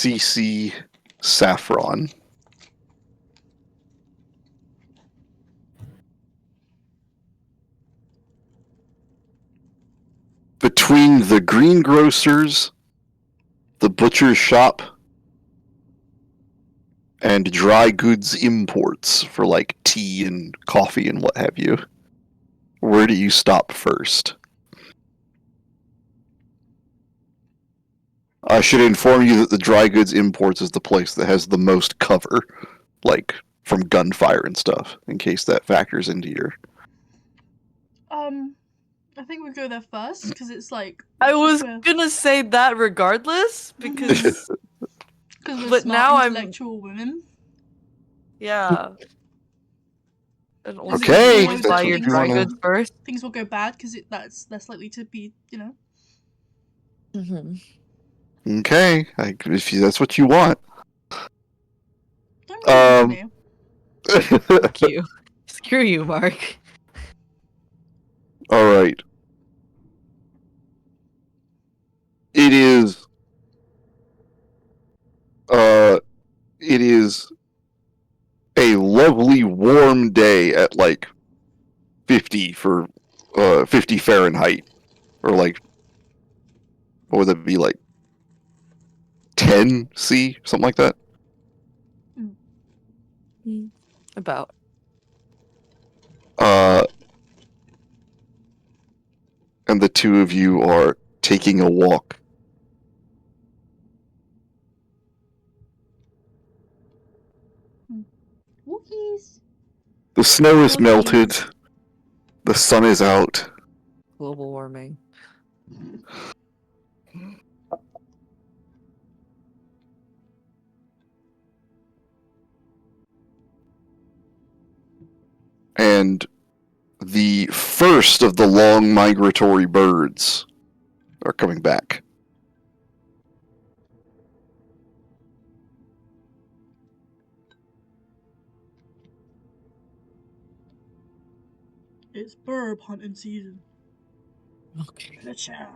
CC Saffron. Between the greengrocers, the butcher's shop, and dry goods imports for like tea and coffee and what have you, where do you stop first? I should inform you that the dry goods imports is the place that has the most cover, like from gunfire and stuff, in case that factors into your... I think we go there first, because it's like... I was gonna say that regardless, because... Because we're but smart, now intellectual women. Yeah. Okay. You buy your dry goods first. Things will go bad, because that's less likely to be, you know... Mm-hmm. Okay, if that's what you want. Don't me. Fuck you. Screw you, Mark. Alright. It is a lovely warm day at like 50 for 50 Fahrenheit, or like, what would that be, like 10 C, something like that. About. And the two of you are taking a walk. Wookies. The snow is melted. The sun is out. Global warming. And the first of the long migratory birds are coming back. It's burb hunting season. Okay. Ka-chow.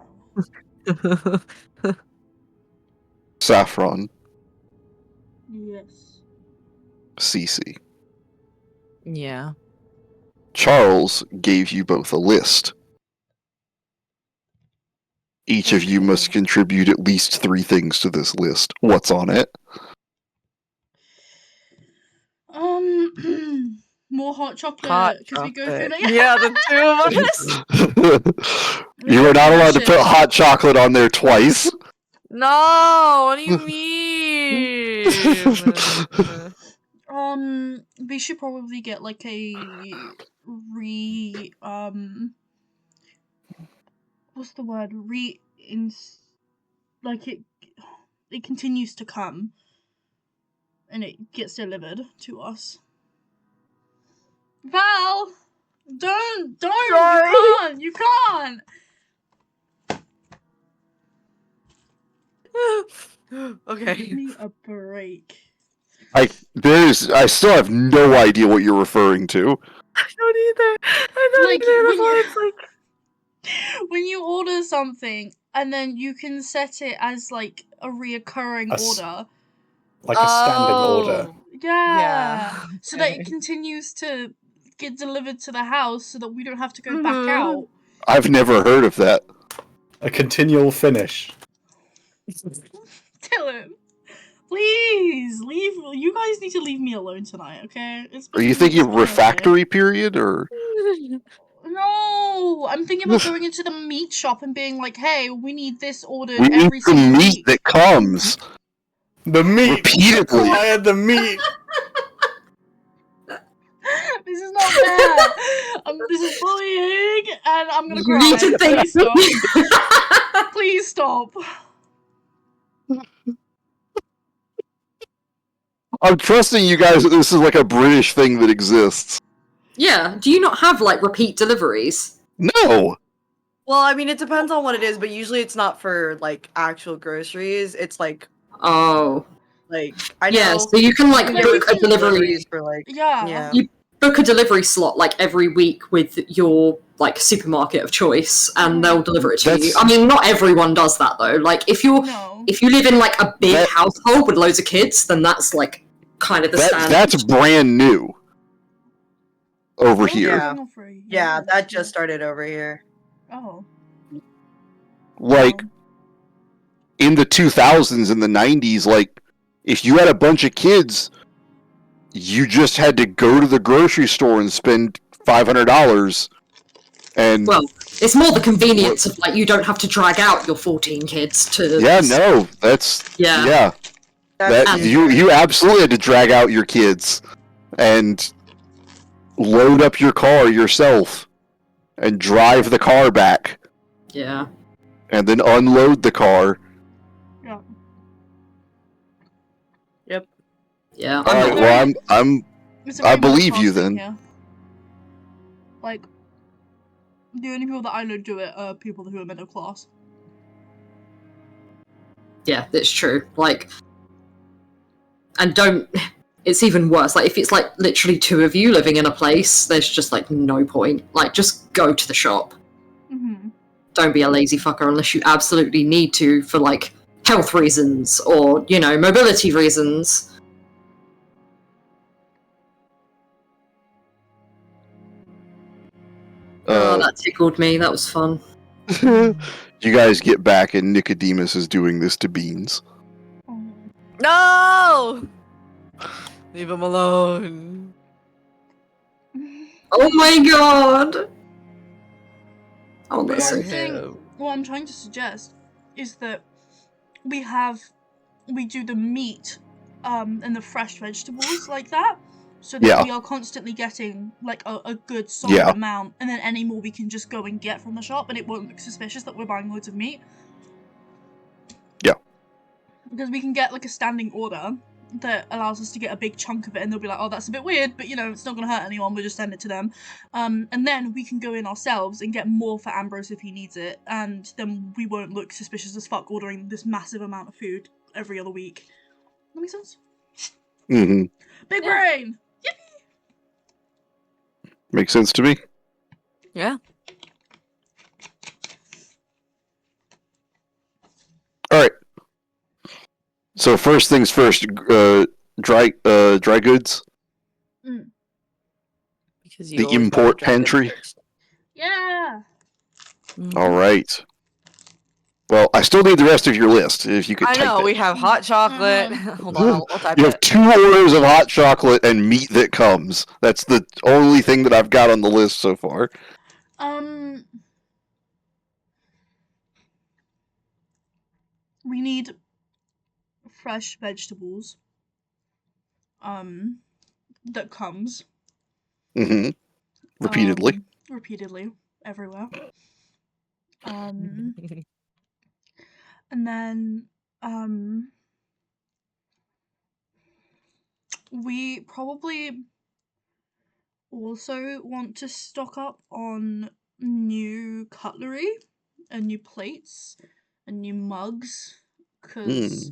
Saffron, Yes. Cece. Yeah. Charles gave you both a list. Each of you must contribute at least 3 things to this list. What's on it? More hot chocolate, because we go through the... Yeah, the two of us. You are not allowed to put hot chocolate on there twice. No, what do you mean? We should probably get like a what's the word? Like it continues to come, and it gets delivered to us. Val, don't! Sorry. You can't. Okay. Give me a break. I still have no idea what you're referring to. I don't either. I don't Like, either. when you- It's like... When you order something and then you can set it as like a reoccurring order. Like a standing order. Yeah. So that it continues to get delivered to the house so that we don't have to go back out. I've never heard of that. A continual finish. Dylan, please leave. You guys need to leave me alone tonight, okay? Are you thinking refractory period, or? No, I'm thinking about going into the meat shop and being like, "Hey, we need this ordered We need every the single meat week." that comes. The meat! Repeatedly. I had the meat! This is not fair. This is bullying, and I'm gonna cry. need to think. Please stop. Please stop. I'm trusting you guys that this is like a British thing that exists. Yeah, do you not have, like, repeat deliveries? No! Well, I mean, it depends on what it is, but usually it's not for, like, actual groceries. It's, like... Oh. Like, I know... Yeah, so you can, like, Yeah, book a delivery... For, like, Yeah. You book a delivery slot, like, every week with your, like, supermarket of choice, and they'll deliver it to you. I mean, not everyone does that, though. Like, if you're... No. if you live in like a big That- household with loads of kids, then that's like kind of the standard. That's brand new over That was here. Yeah. going on for a Yeah, year. that just started over here. Oh. Like Wow. in the 2000s and the 90s, like if you had a bunch of kids, you just had to go to the grocery store and spend $500 and Well, it's more the convenience of like you don't have to drag out your 14 kids to. yeah, no, that's Yeah. That's that true. you absolutely had to drag out your kids and load up your car yourself and drive the car back Yeah. and then unload the car. Yeah. Yeah. All right, very- well, I'm It's a I very believe middle you class thing then. here. Like, the only people that I know do it are people who are middle class. Yeah, that's true. Like, and don't. It's even worse. Like, if it's like literally two of you living in a place, there's just like no point. Like, just go to the shop. Mm-hmm. Don't be a lazy fucker unless you absolutely need to for like health reasons or, you know, mobility reasons. Oh, that tickled me. That was fun. you guys get back and Nicodemus is doing this to Beans. Oh. No! Leave him alone. Oh my god! Oh, One listen. thing, what I'm trying to suggest is that we do the meat and the fresh vegetables like that, so that Yeah. we are constantly getting like a good solid Yeah. amount, and then any more we can just go and get from the shop, and it won't look suspicious that we're buying loads of meat. Yeah. Because we can get like a standing order that allows us to get a big chunk of it, and they'll be like, oh, that's a bit weird, but you know, it's not gonna hurt anyone, we'll just send it to them. And then we can go in ourselves and get more for Ambrose if he needs it, and then we won't look suspicious as fuck ordering this massive amount of food every other week. That makes sense? Mm-hmm. Big Yeah. brain! Makes sense to me. Yeah. All right. So first things first, dry goods, Because you the always buy import dry goods pantry. first. Yeah! Mhm. All right. Well, I still need the rest of your list. If you could I type know, it. we have hot chocolate. Hold on, I'll type You have it. 2 orders of hot chocolate and meat that comes. That's the only thing that I've got on the list so far. We need fresh vegetables. That comes. Mm-hmm. Repeatedly. Repeatedly. Everywhere. And then, we probably also want to stock up on new cutlery and new plates and new mugs, because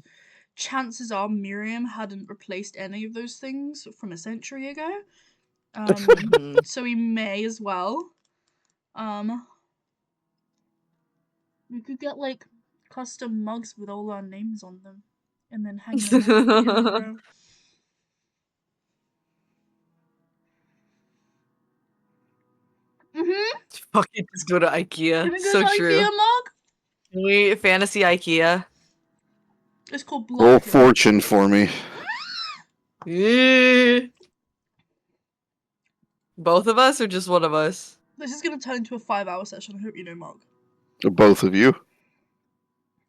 chances are Miriam hadn't replaced any of those things from a century ago. Mhm. So we may as well. We could get like custom mugs with all our names on them, and then hang them up in a row. Mhm. Fucking just go to IKEA. Can we go So to true. IKEA mug? Can we fantasy IKEA? It's called Roll Block. fortune for me. Eh. Both of us or just one of us? This is gonna turn into a 5-hour session. I hope you know, Mark. Both of you.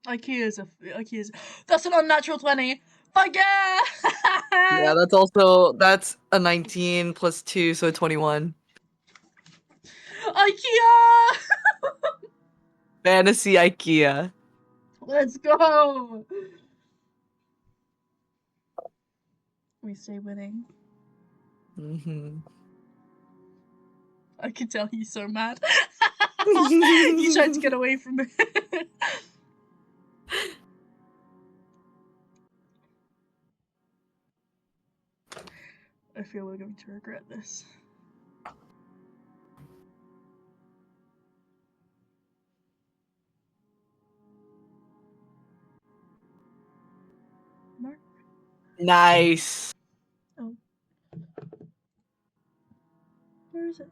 IKEA's. That's an unnatural 20. Fuck yeah! Yeah, that's a 19 plus 2, so a 21. IKEA! Fantasy IKEA. Let's go! We stay winning. Mm-hmm. I can tell he's so mad. He tried to get away from it. I feel we're going to regret this. Nice. Where is it?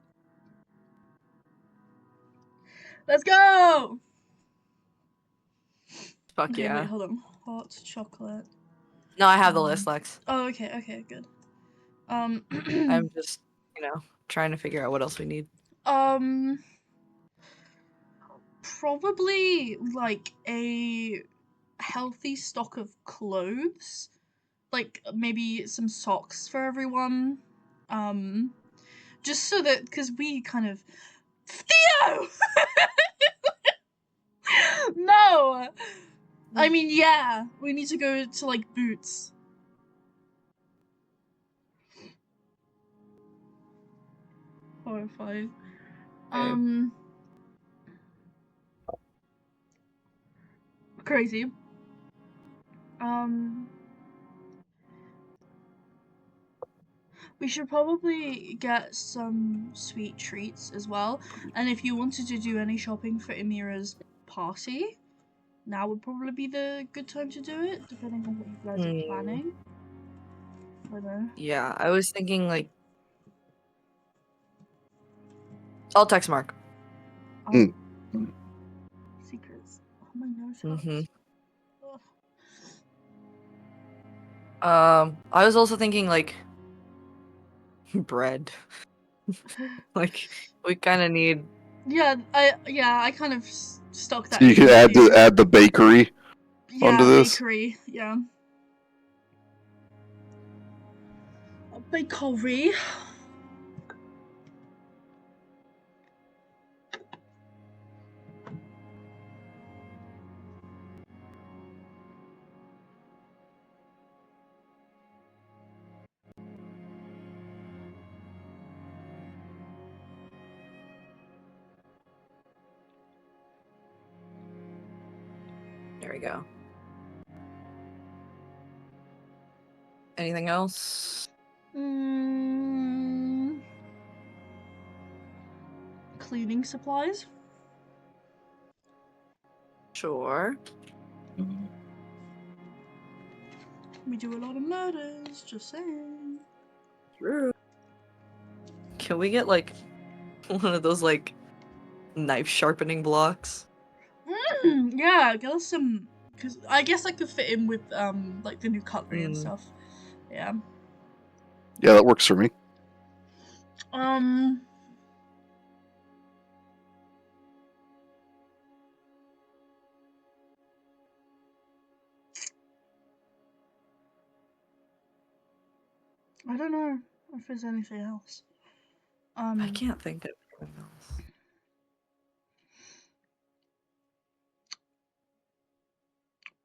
Let's go! Fuck Okay, yeah. wait, hold on. Hot chocolate. No, I have the list, Lex. Oh, okay, good. I'm just, trying to figure out what else we need. Probably like a healthy stock of clothes, like maybe some socks for everyone. Just so that because we kind of Theo. No, I mean yeah, we need to go to like Boots. Horrified. Crazy. We should probably get some sweet treats as well. And if you wanted to do any shopping for Amira's party, now would probably be the good time to do it, depending on what you guys are planning. Whether Yeah, I was thinking like I'll text Mark. secrets. Oh, my nose hurts. Mhm. Ugh. I was also thinking like bread. Like we kind of need. Yeah, I kind of stuck that. So you in could too. add the bakery onto this. Bakery. Yeah. A bakery. There we go. Anything else? Cleaning supplies. Sure. We do a lot of murders, just saying. True. Can we get like one of those like knife sharpening blocks? Yeah, get us some, because I guess I could fit in with like the new cutlery and stuff. Yeah. Yeah, that works for me. I don't know if there's anything else. I can't think of anything else.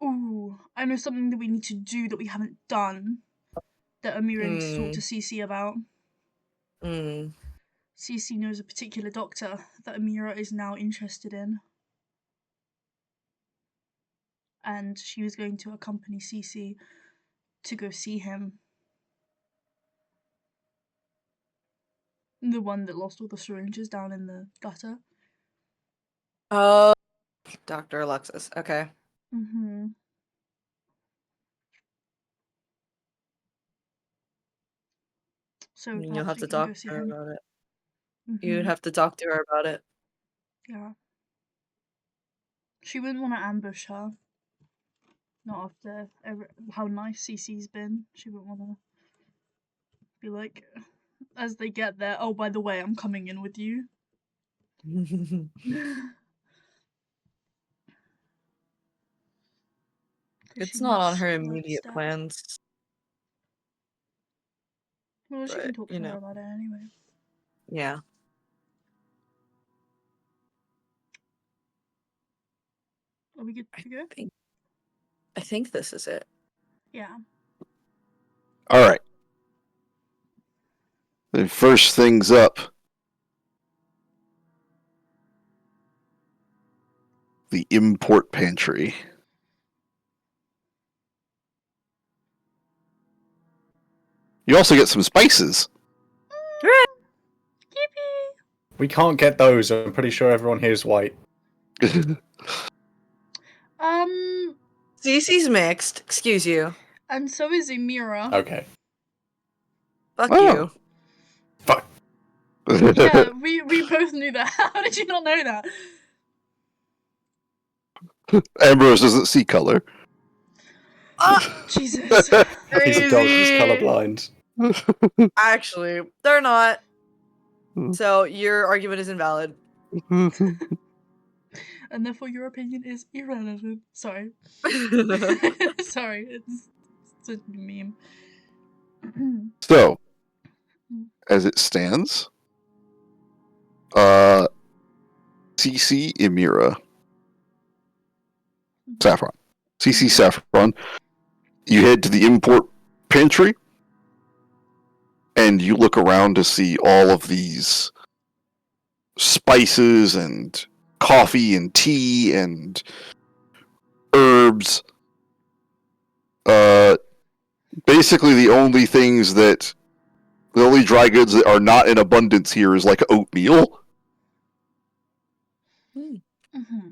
Ooh, I know something that we need to do that we haven't done. That Amira needs to talk to Cece about. Cece knows a particular doctor that Amira is now interested in. And she was going to accompany Cece to go see him. The one that lost all the syringes down in the gutter. Oh, Dr. Alexis. Okay. Mm-hmm. So You'll have perhaps we to can talk go to see her him. about it. Mm-hmm. You'd have to talk to her about it. Yeah. She wouldn't want to ambush her. Not after how nice Cece's been. She wouldn't want to be like, as they get there, oh, by the way, I'm coming in with you. It's not on her immediate plans. Well, she can but, talk to her about it anyway. Yeah. Are we good to go? I think this is it. Yeah. All right. Then first things up. The import pantry. You also get some spices. We can't get those. I'm pretty sure everyone here is white. Cece's mixed. Excuse you. And so is Emira. Okay. Fuck Oh. you. Fuck. Yeah, we both knew that. How did you not know that? Ambrose doesn't see color. Jesus. He's a dog. He's Crazy. colorblind. Actually, they're not. Hmm. So your argument is invalid. And therefore your opinion is irrelevant. Sorry. Sorry, it's a meme. So, as it stands, CC Emira Saffron. CC Saffron. You head to the import pantry, and you look around to see all of these spices and coffee and tea and herbs. Basically the only dry goods that are not in abundance here is like oatmeal. Mm-hmm.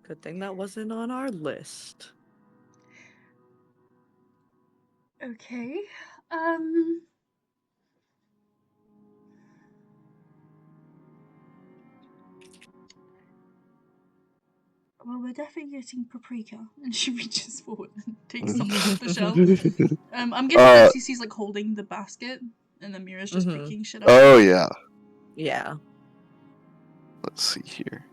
Good thing that wasn't on our list. Okay. Well, we're definitely getting paprika. And she reaches forward and takes something off the shelf. I'm guessing that CC's like holding the basket, and the Mira's just Mhm. picking shit up. Oh yeah. Yeah. Let's see here.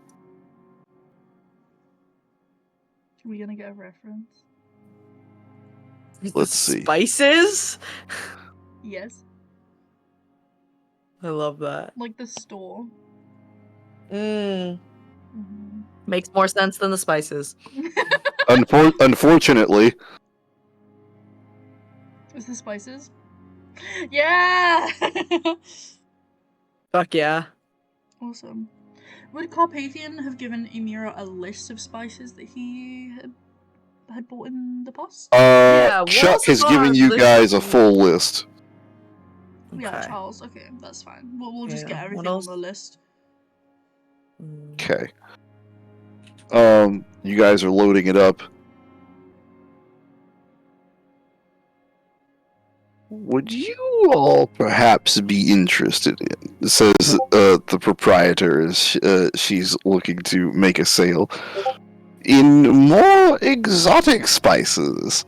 Are we gonna get a reference? Let's see. Spices? Yes. I love that. Like the store. Mm. Mm-hmm. Makes more sense than the spices. Unfortunately, Is the spices? Yeah! Fuck yeah. Awesome. Would Carpathian have given Emira a list of spices that he had bought in the past? Yeah, Chuck what's has on given our you list guys a of- full list. Yeah, Okay. Charles. Okay, that's fine. We'll just Yeah, get what everything on else? the list. Mm. Okay. You guys are loading it up. Would you all perhaps be interested in, says the proprietor as she's looking to make a sale, in more exotic spices?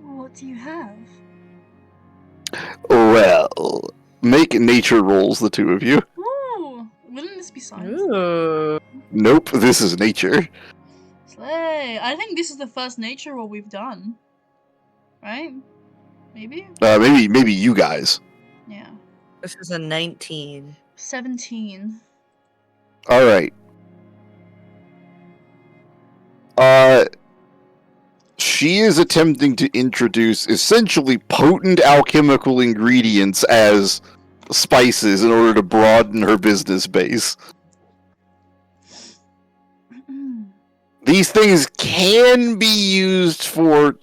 What do you have? Well, make nature rolls, the two of you. Ooh, wouldn't this be science? Ooh. Nope, this is nature. Slay. I think this is the first nature roll we've done. Right? Maybe? Maybe you guys. Yeah. This is a 19. 17. All right. She is attempting to introduce essentially potent alchemical ingredients as spices in order to broaden her business base. These things can be used for,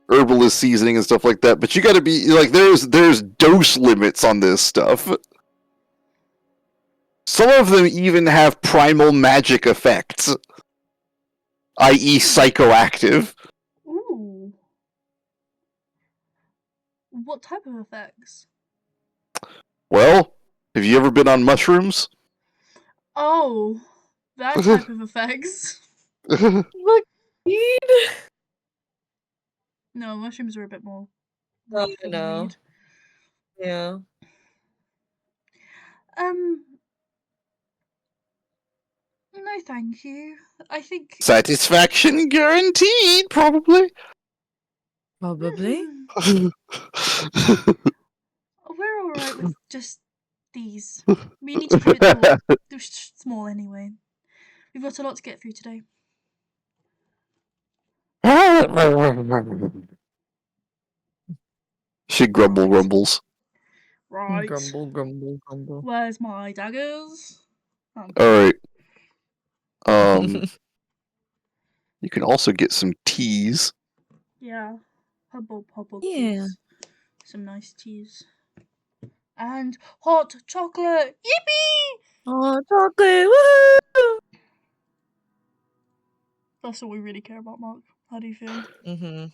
herbalist seasoning and stuff like that, but you gotta be, like, there's dose limits on this stuff. Some of them even have primal magic effects, i.e. psychoactive. Ooh. What type of effects? Well, have you ever been on mushrooms? Oh, that type of effects. Look, weed. No, mushrooms are a bit more Oh, rough I than know. weed. Yeah. No, thank you. I think Satisfaction guaranteed, probably. Probably. we're all right with just these. We need to keep it short. They're small anyway. We've got a lot to get through today. She grumbles. Right. Grumble, grumble, grumble. Where's my daggers? Oh. Alright. You can also get some teas. Yeah. Hubble, Yeah. please. Some nice teas. And hot chocolate! Yippee! Oh, chocolate! Woohoo! That's what we really care about, Mark. How do you feel? Mm-hmm.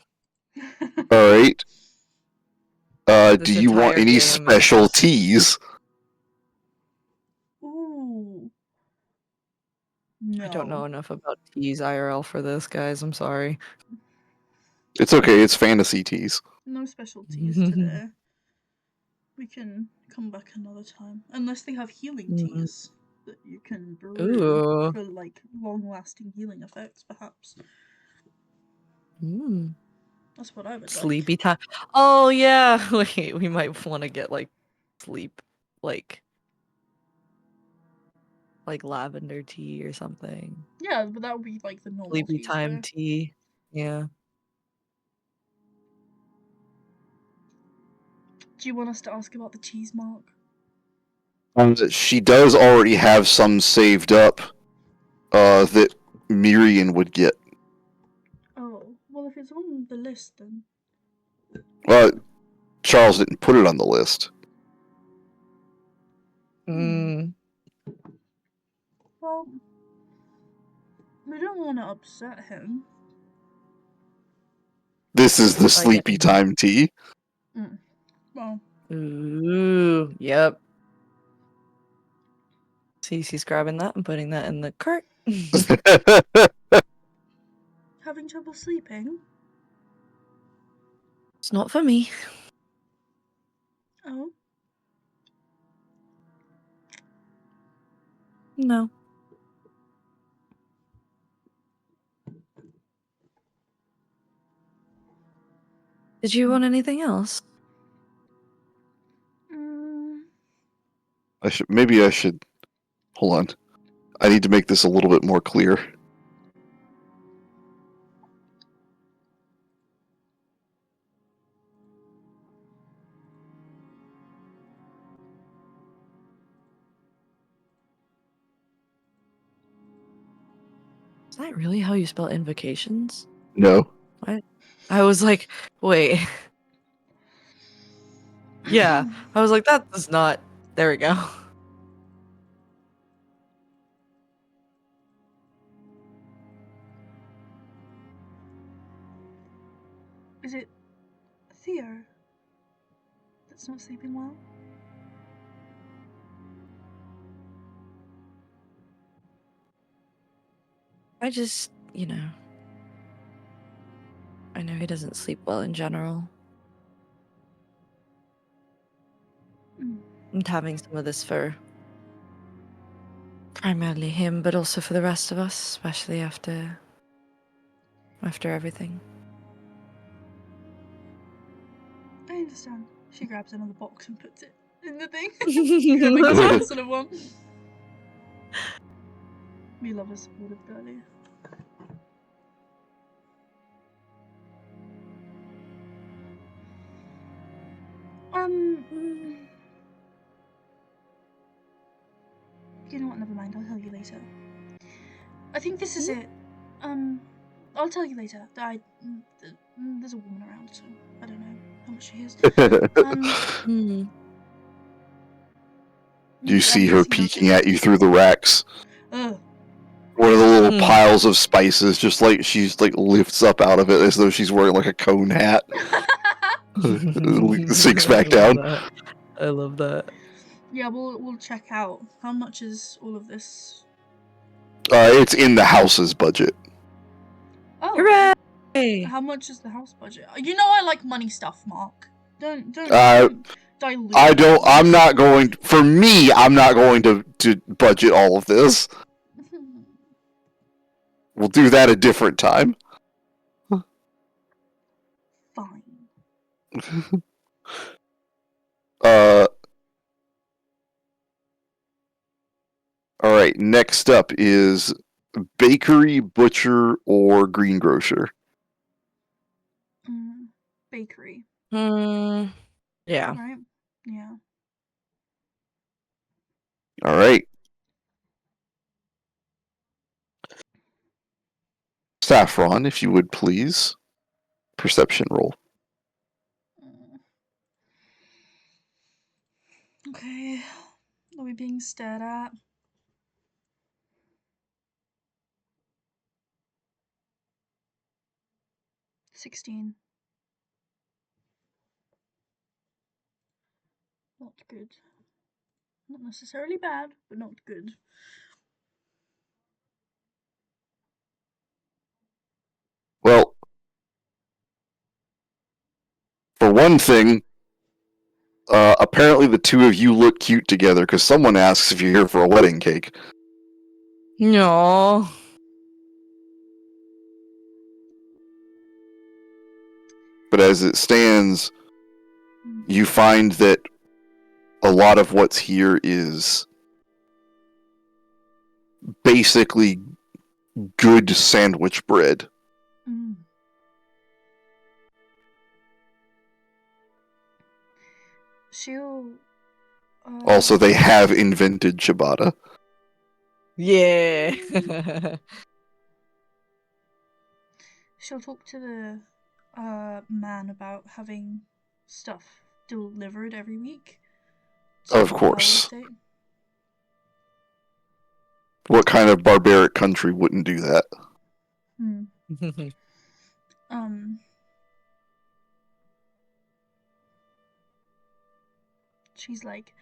All right. This Do you want entire any game special is- teas? Ooh. No. I don't know enough about teas IRL for this, guys. I'm sorry. It's okay. It's fantasy teas. No special teas today. We can come back another time. Unless they have healing teas that you can brew Ooh. for like long-lasting healing effects, perhaps. Mm. That's what I would like. Sleepy time. Oh yeah. Wait, we might want to get like sleep, like lavender tea or something. Yeah, but that would be like the normal Sleepy teas, time though. tea. Yeah. Do you want us to ask about the teas, Mark? She does already have some saved up that Miriam would get. Oh, well, if it's on the list, then. Charles didn't put it on the list. Mm. Well, we don't want to upset him. This is the get sleepy it. time tea. Well, Ooh. Yep. Cece's grabbing that and putting that in the cart. having trouble sleeping? It's not for me. Oh, No. Did you want anything else? mm, Maybe I should hold on. I need to make this a little bit more clear. Is that really how you spell invocations? No. I was like, wait. Yeah. I was like, that does not. There we go. is it Theo that's not sleeping well? I just, I know he doesn't sleep well in general. Mm. And having some of this for primarily him, but also for the rest of us, especially after everything. I understand. She grabs another box and puts it in the thing. Gonna make us all sort of one. We love a supportive girlie. You know what? Never mind. I'll tell you later. I think this is it. I'll tell you later. There's a woman around, so I don't know how much she is. You see I've her seen peeking at you through the racks. Ugh. One of the little piles of spices, just like she's like lifts up out of it as though she's wearing like a cone hat. Sinks back down. I love that. Yeah, we'll check out. How much is all of this? It's in the house's budget. Oh. Hooray! How much is the house budget? You know I like money stuff, Mark. Don't dilute. I don't. I'm not going. For me, I'm not going to budget all of this. We'll do that a different time. Fine. All right. Next up is bakery, butcher, or greengrocer. Bakery. Yeah. Right? Yeah. All right. Saffron, if you would please. Perception roll. Okay. Are we being stared at? 16. Not good. Not necessarily bad, but not good. Well, for one thing, apparently the two of you look cute together because someone asks if you're here for a wedding cake. No. But as it stands, Mm. you find that a lot of what's here is basically good sandwich bread. Mm. She'll. Also, they have invented ciabatta. Yeah. She'll talk to the man about having stuff delivered every week. to Of the course. Power Estate. What kind of barbaric country wouldn't do that? Hmm. Um. She's like,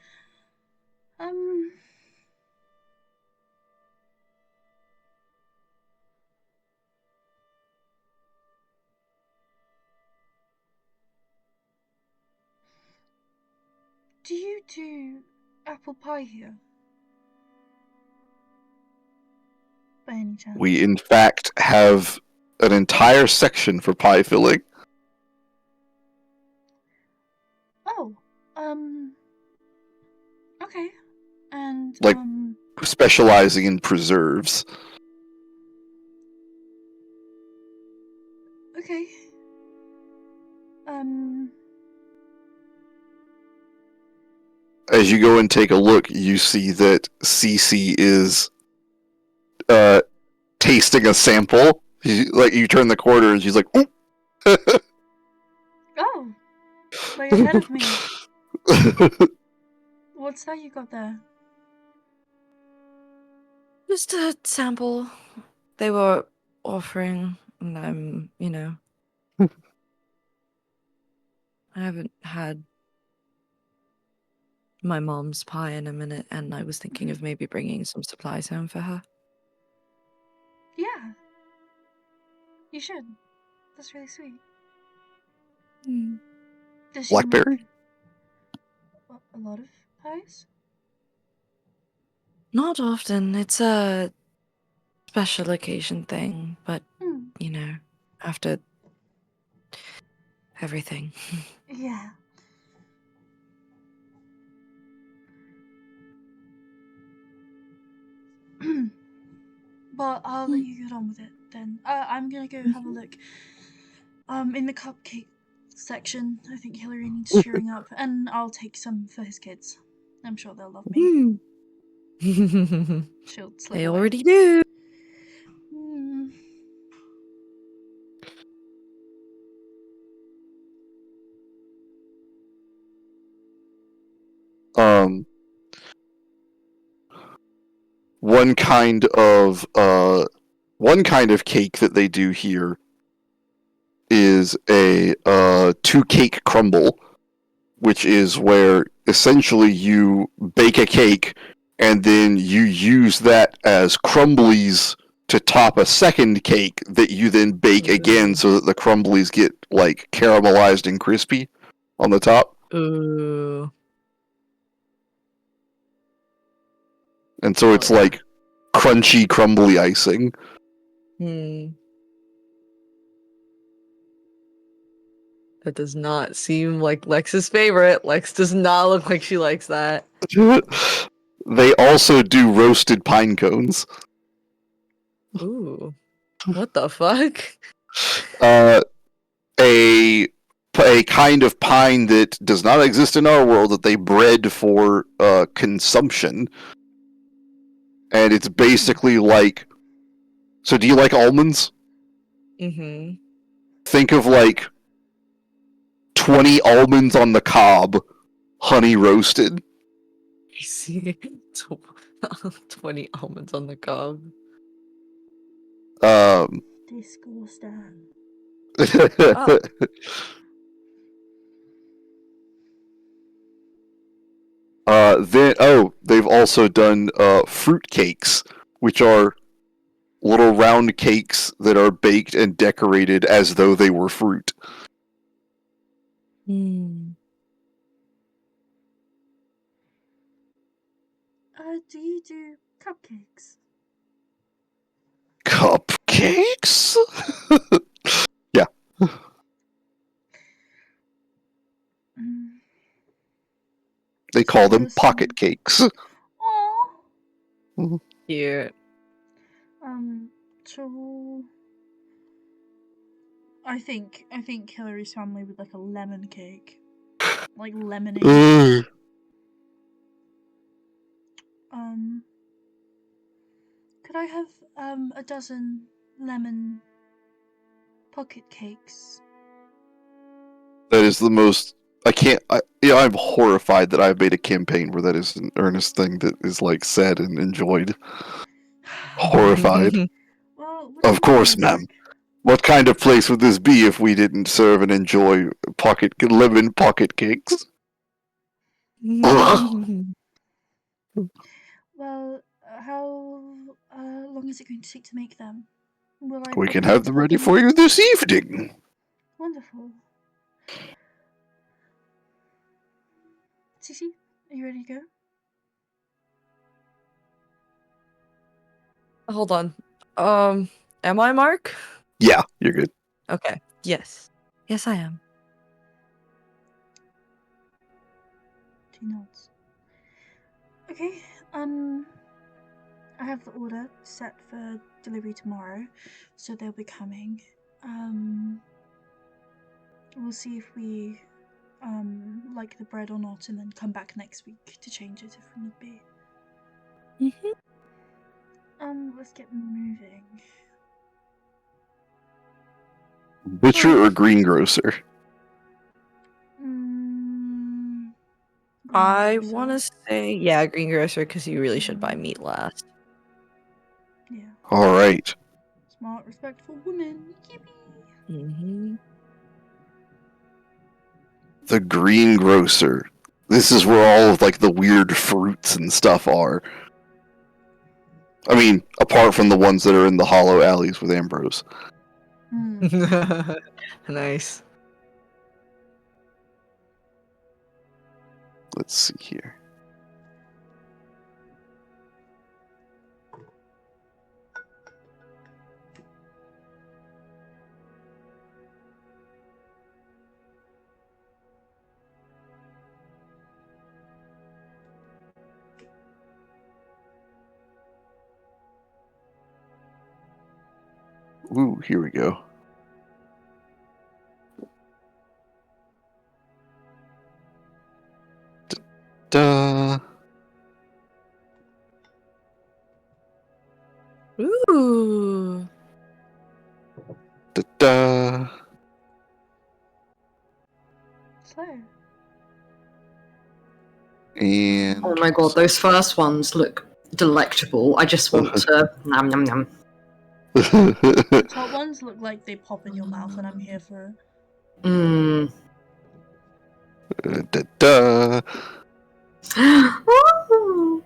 do you do apple pie here? By any chance? We, in fact, have an entire section for pie filling. Oh, okay. And, Like- Specializing in preserves. okay. As you go and take a look, you see that Cece is tasting a sample. You turn the corner and she's like, "Oop." Oh, way ahead of me. What's that you got there? Just a sample they were offering, and I haven't had my mom's pie in a minute, and I was thinking of maybe bringing some supplies home for her. Yeah. You should. That's really sweet. Does she Blackberry? make a lot of pies? Not often. It's a special occasion thing, but Hmm. after everything. Yeah. But I'll let you get on with it then. I'm gonna go have a look. In the cupcake section, I think Hillary needs cheering up, and I'll take some for his kids. I'm sure they'll love me. She'll slip They away. already do. Hmm. Um, one kind of cake that they do here is a two cake crumble, which is where essentially you bake a cake and then you use that as crumblies to top a second cake that you then bake again so that the crumblies get like caramelized and crispy on the top. Ooh. And so it's yeah. like crunchy, crumbly icing. That does not seem like Lex's favorite. Lex does not look like she likes that. They also do roasted pine cones. Ooh. What the fuck? A kind of pine that does not exist in our world that they bred for consumption. And it's basically like... So do you like almonds? Mm-hmm. Think of like 20 almonds on the cob, honey roasted. I see 20 almonds on the cob. Um, Disgusting. They've also done fruit cakes, which are little round cakes that are baked and decorated as though they were fruit. Hmm. Do you do cupcakes? Cupcakes? Mm. They call them There's pocket some- cakes. Aw. Cute. So I think Hillary's family would like a lemon cake, like lemonade. Ugh. Could I have a dozen lemon pocket cakes? That is the most. I'm horrified that I've made a campaign where that is an earnest thing that is like said and enjoyed. Horrified. Well, what Of do you course, think? ma'am. What kind of place would this be if we didn't serve and enjoy lemon pocket cakes? Well, how long is it going to take to make them? Will I We be can able have to them put ready for you this evening. Wonderful. Cece, are you ready to go? Hold on. Am I Mark? Yeah, you're good. Okay. Yes. Yes, I am. 2 nods. Okay, I have the order set for delivery tomorrow, so they'll be coming. We'll see if we like the bread or not, and then come back next week to change it if need be. Let's get moving. Butcher or greengrocer? I Greengrocer. want to say, yeah, greengrocer, because you really should buy meat last. Yeah. All right. Smart, respectful woman. Yippee! The greengrocer. This is where all of like the weird fruits and stuff are. I mean, apart from the ones that are in the hollow alleys with Ambrose. Nice. Let's see here. Ooh, here we go. Da. Ooh. Da, da. So, And Oh my god, those first ones look delectable. I just want to nom nom nom. the top ones look like they pop in your mouth, and I'm here for it. Mmm. da, da. Ooh,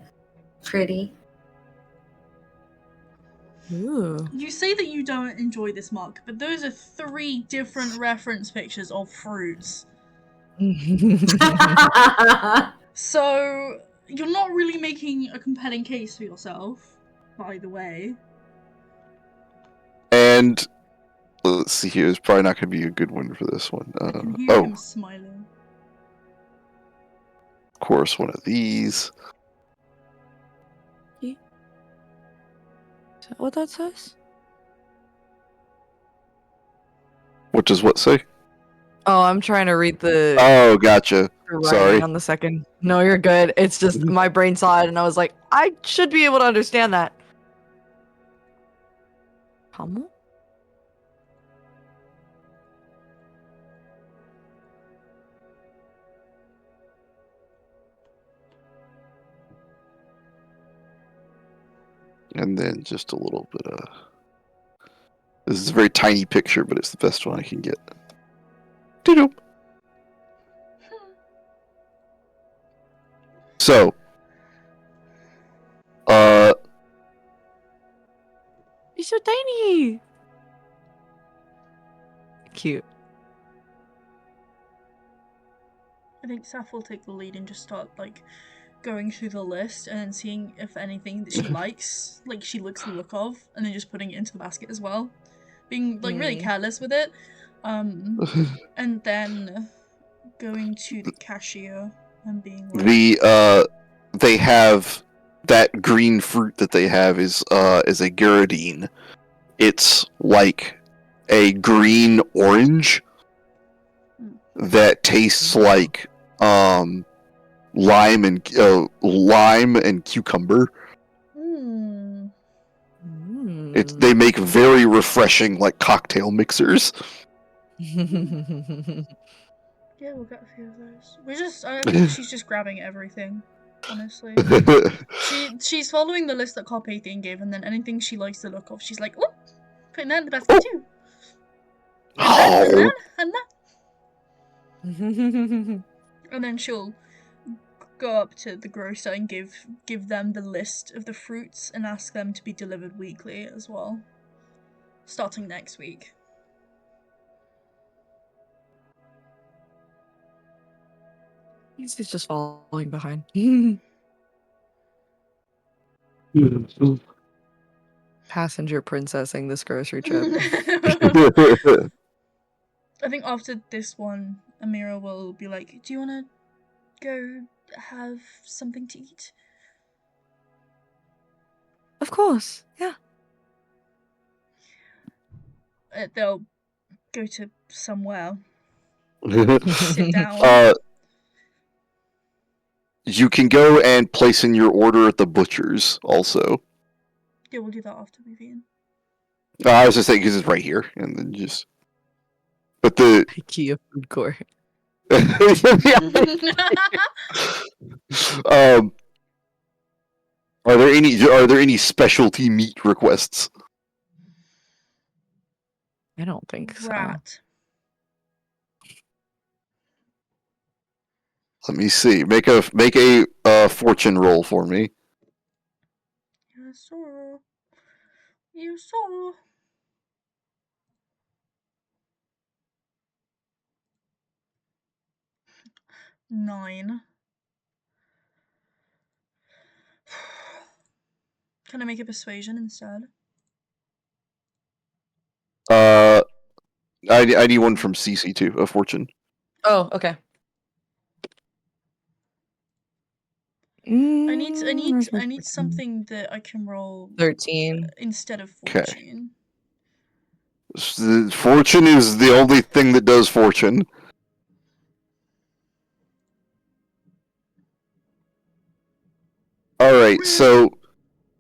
pretty. Ooh. You say that you don't enjoy this, Mark, but those are 3 different reference pictures of fruits. So, you're not really making a compelling case for yourself, by the way. And let's see here. It's probably not going to be a good one for this one. I can hear him smiling. Of course, one of these. Is that what that says? What does what say? Oh, I'm trying to read the Oh, gotcha. writing Sorry. on the second. No, you're good. It's just my brain saw it and I was like, I should be able to understand that. Hummel? And then just a little bit of This is a very tiny picture, but it's the best one I can get. Doo-doo. So, He's so tiny. Cute. I think Saf will take the lead and just start like going through the list and then seeing if anything that she likes, like she likes the look of, and then just putting it into the basket as well. Being like really careless with it. And then going to the cashier and being like, they have that green fruit that they have is a Gyrodine. It's like a green orange that tastes like lime and cucumber. They make very refreshing like cocktail mixers. yeah, we'll get a few of those. I think she's just grabbing everything, honestly. She's following the list that Carpathian gave, and then anything she likes the look of, she's like, oh, putting that in the basket too. And that. And then she'll go up to the grocer and give them the list of the fruits and ask them to be delivered weekly as well, starting next week. He's just falling behind. Passenger princessing this grocery trip. I think after this one, Amira will be like, do you want to go have something to eat? Of course, yeah. They'll go to somewhere. Sit down. You can go and place in your order at the butcher's also. Yeah, we'll do that after we've eaten. I was just saying because it's right here, and then just. But the IKEA food court. Are there any specialty meat requests? I don't think so. Rat. Let me see. Make a fortune roll for me. Yes, sir. Yes, sir. Nine. Can I make a persuasion instead? I need one from CC too. A fortune. Oh, okay. I need something that I can roll 13 instead of Okay. fortune. Fortune is the only thing that does fortune. Alright, so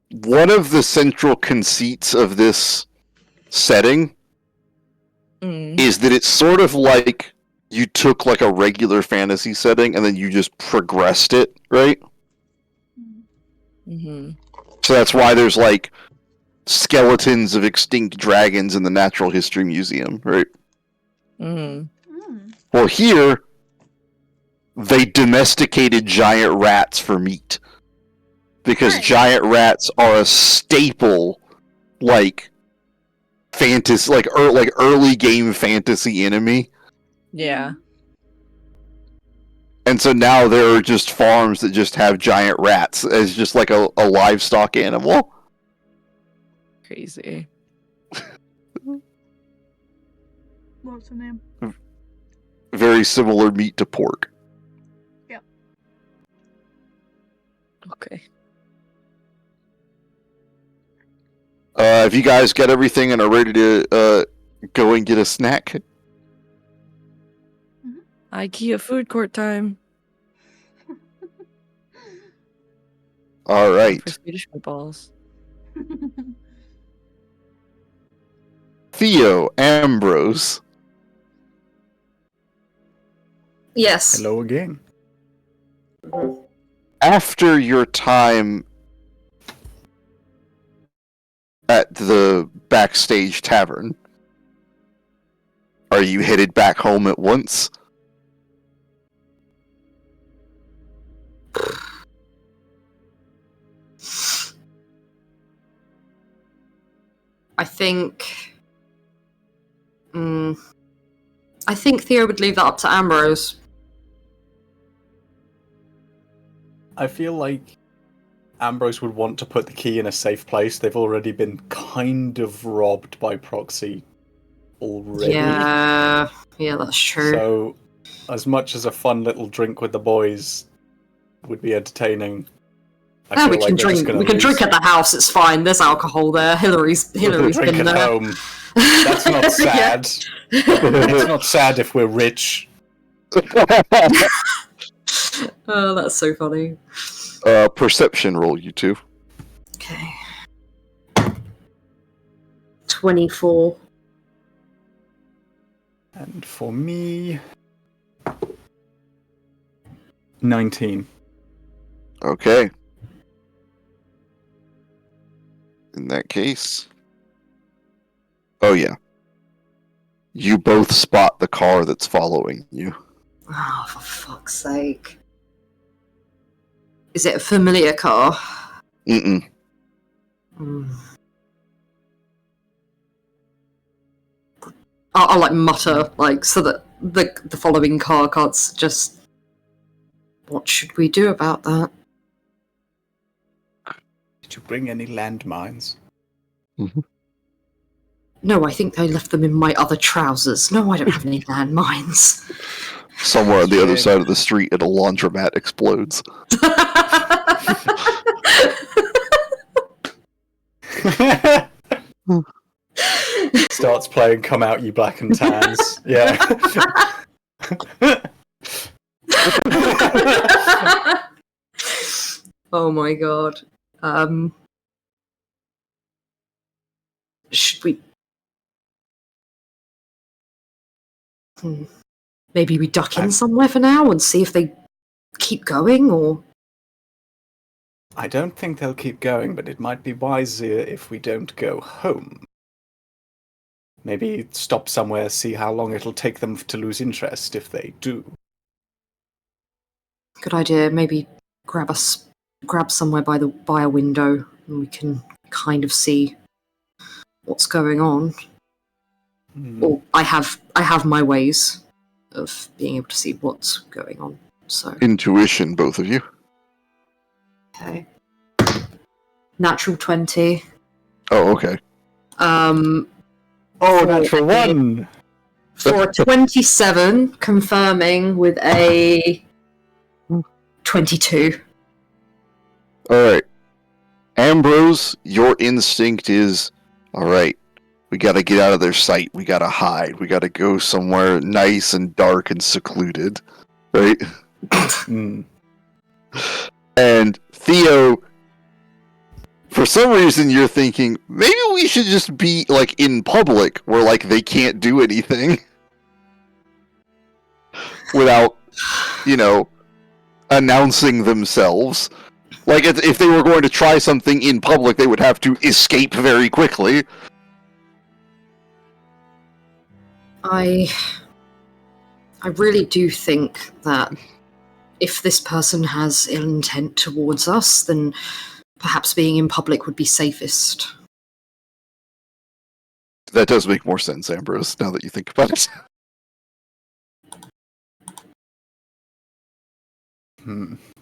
one of the central conceits of this setting is that it's sort of like you took like a regular fantasy setting and then you just progressed it, right? Mm-hmm. So that's why there's like skeletons of extinct dragons in the Natural History Museum, right? Mm-hmm. Well, here they domesticated giant rats for meat because Nice. giant rats are a staple, like fantasy, like early game fantasy enemy. Yeah. And so now there are just farms that just have giant rats as just like a livestock animal. Crazy. What's her name? Very similar meat to pork. Yep. Okay. If you guys got everything and are ready to go and get a snack, IKEA food court time. all right. For Swedish meatballs. Theo, Ambrose. Yes. Hello again. After your time at the backstage tavern. Are you headed back home at once? I think. I think Theo would leave that up to Ambrose. I feel like Ambrose would want to put the key in a safe place. They've already been kind of robbed by proxy already. Yeah, that's true. So, as much as a fun little drink with the boys would be entertaining, Yeah, we can drink. We can drink at the house. It's fine. There's alcohol there. Hillary's drink been at there. home. That's not sad. It's not sad if we're rich. Oh, that's so funny. Perception roll, you two. Okay. 24. And for me, 19. Okay. In that case. Oh, yeah. You both spot the car that's following you. Oh, for fuck's sake. Is it a familiar car? Mm-mm. I'll like mutter, like, so that the following car can't just... What should we do about that? Did you bring any landmines? No, I think they left them in my other trousers. No, I don't have any landmines. Somewhere on the other side of the street, and a laundromat explodes. Starts playing Come Out You Black and Tans. Yeah. Oh my god. Should we... Maybe we duck in somewhere for now and see if they keep going, or... I don't think they'll keep going, but it might be wiser if we don't go home. Maybe stop somewhere, see how long it'll take them to lose interest if they do. Good idea. Maybe grab somewhere by a window, and we can kind of see what's going on. Or I have my ways of being able to see what's going on. So Intuition, both of you. okay, natural 20. Oh, okay. Oh, natural one! For a 27, confirming with a 22. Alright. Ambrose, your instinct is, alright, we gotta get out of their sight, we gotta hide, we gotta go somewhere nice and dark and secluded. Right? And Theo, for some reason you're thinking, maybe we should just be, like, in public, where, like, they can't do anything. Without, announcing themselves. Like, if they were going to try something in public, they would have to escape very quickly. I really do think that if this person has ill intent towards us, then perhaps being in public would be safest. That does make more sense, Ambrose, now that you think about it.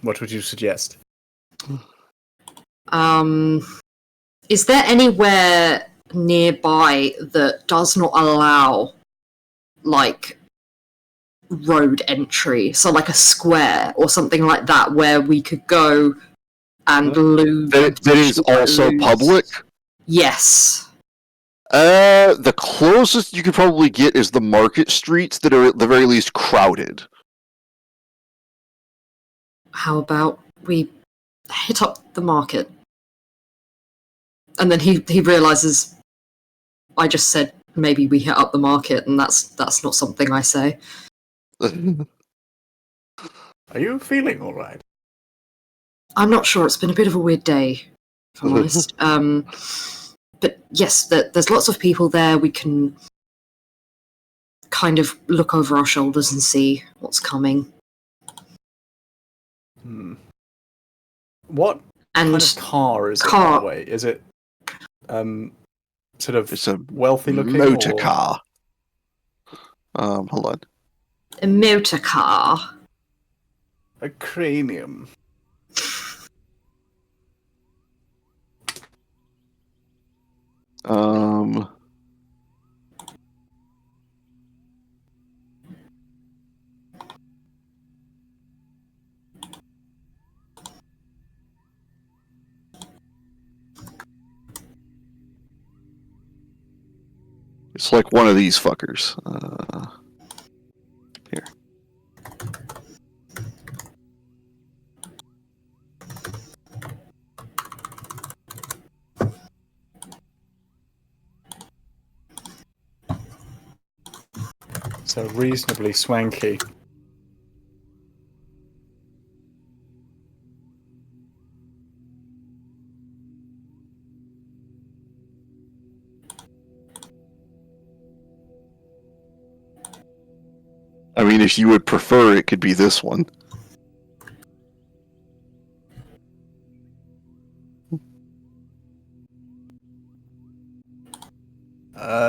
What would you suggest? Is there anywhere nearby that does not allow, like, road entry? So, like a square or something like that, where we could go and loot. That is also public? Yes. The closest you could probably get is the market streets that are at the very least crowded. How about we hit up the market? And then he realizes I just said maybe we hit up the market, and that's not something I say. Are you feeling alright? I'm not sure. It's been a bit of a weird day, if I'm honest. but yes, there's lots of people there. We can kind of look over our shoulders and see what's coming. What And kind of car is it, by the way? Is it sort of It's a wealthy looking motor or- car. Hold on. a motor car. A cranium? It's like one of these fuckers. Here. So reasonably swanky. I mean, if you would prefer, it could be this one.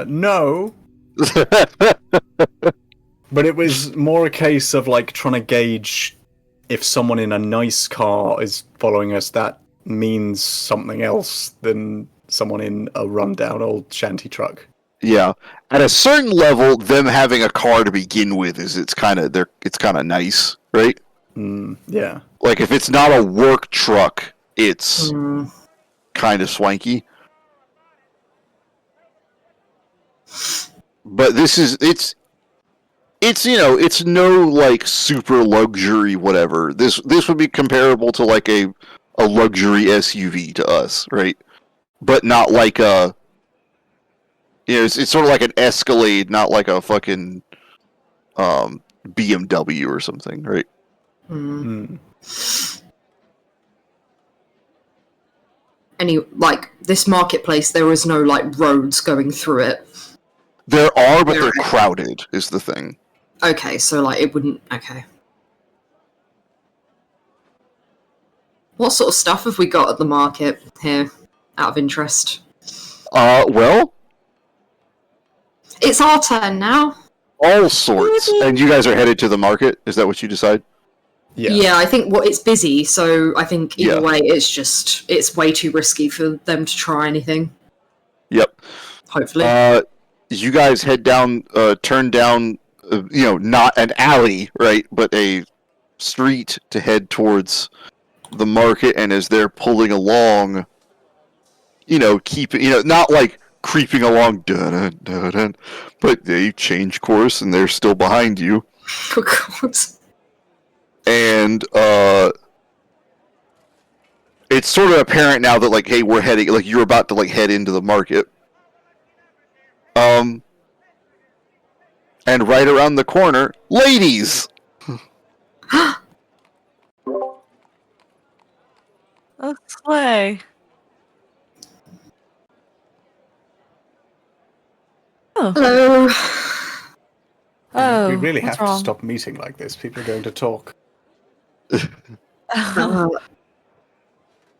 No, but it was more a case of like trying to gauge if someone in a nice car is following us, that means something else than someone in a rundown old shanty truck. Yeah, at a certain level, them having a car to begin with it's kind of nice, right? Yeah. Like if it's not a work truck, it's Mm. kind of swanky. But this is it's it's no like super luxury whatever. This would be comparable to like a luxury SUV to us, right? But not like a it's sort of like an Escalade, not like a fucking BMW or something, right? Any like this marketplace, there is no like roads going through it. There are, but they're crowded, is the thing. Okay, so like it wouldn't. Okay. What sort of stuff have we got at the market here, out of interest? Well, It's our turn now. all sorts. And you guys are headed to the market? Is that what you decide? Yeah, I think it's busy, so I think either Yeah. way, it's way too risky for them to try anything. Yep. Hopefully. You guys head down, turn down, not an alley, right, but a street to head towards the market. And as they're pulling along, not like creeping along, dun, dun, dun, but they change course and they're still behind you. Oh God. And it's sort of apparent now that like, hey, we're heading, like you're about to like head into the market. And right around the corner, ladies. A sleigh. Oh. Hello. Oh, we really what's have wrong? to stop meeting like this. People are going to talk.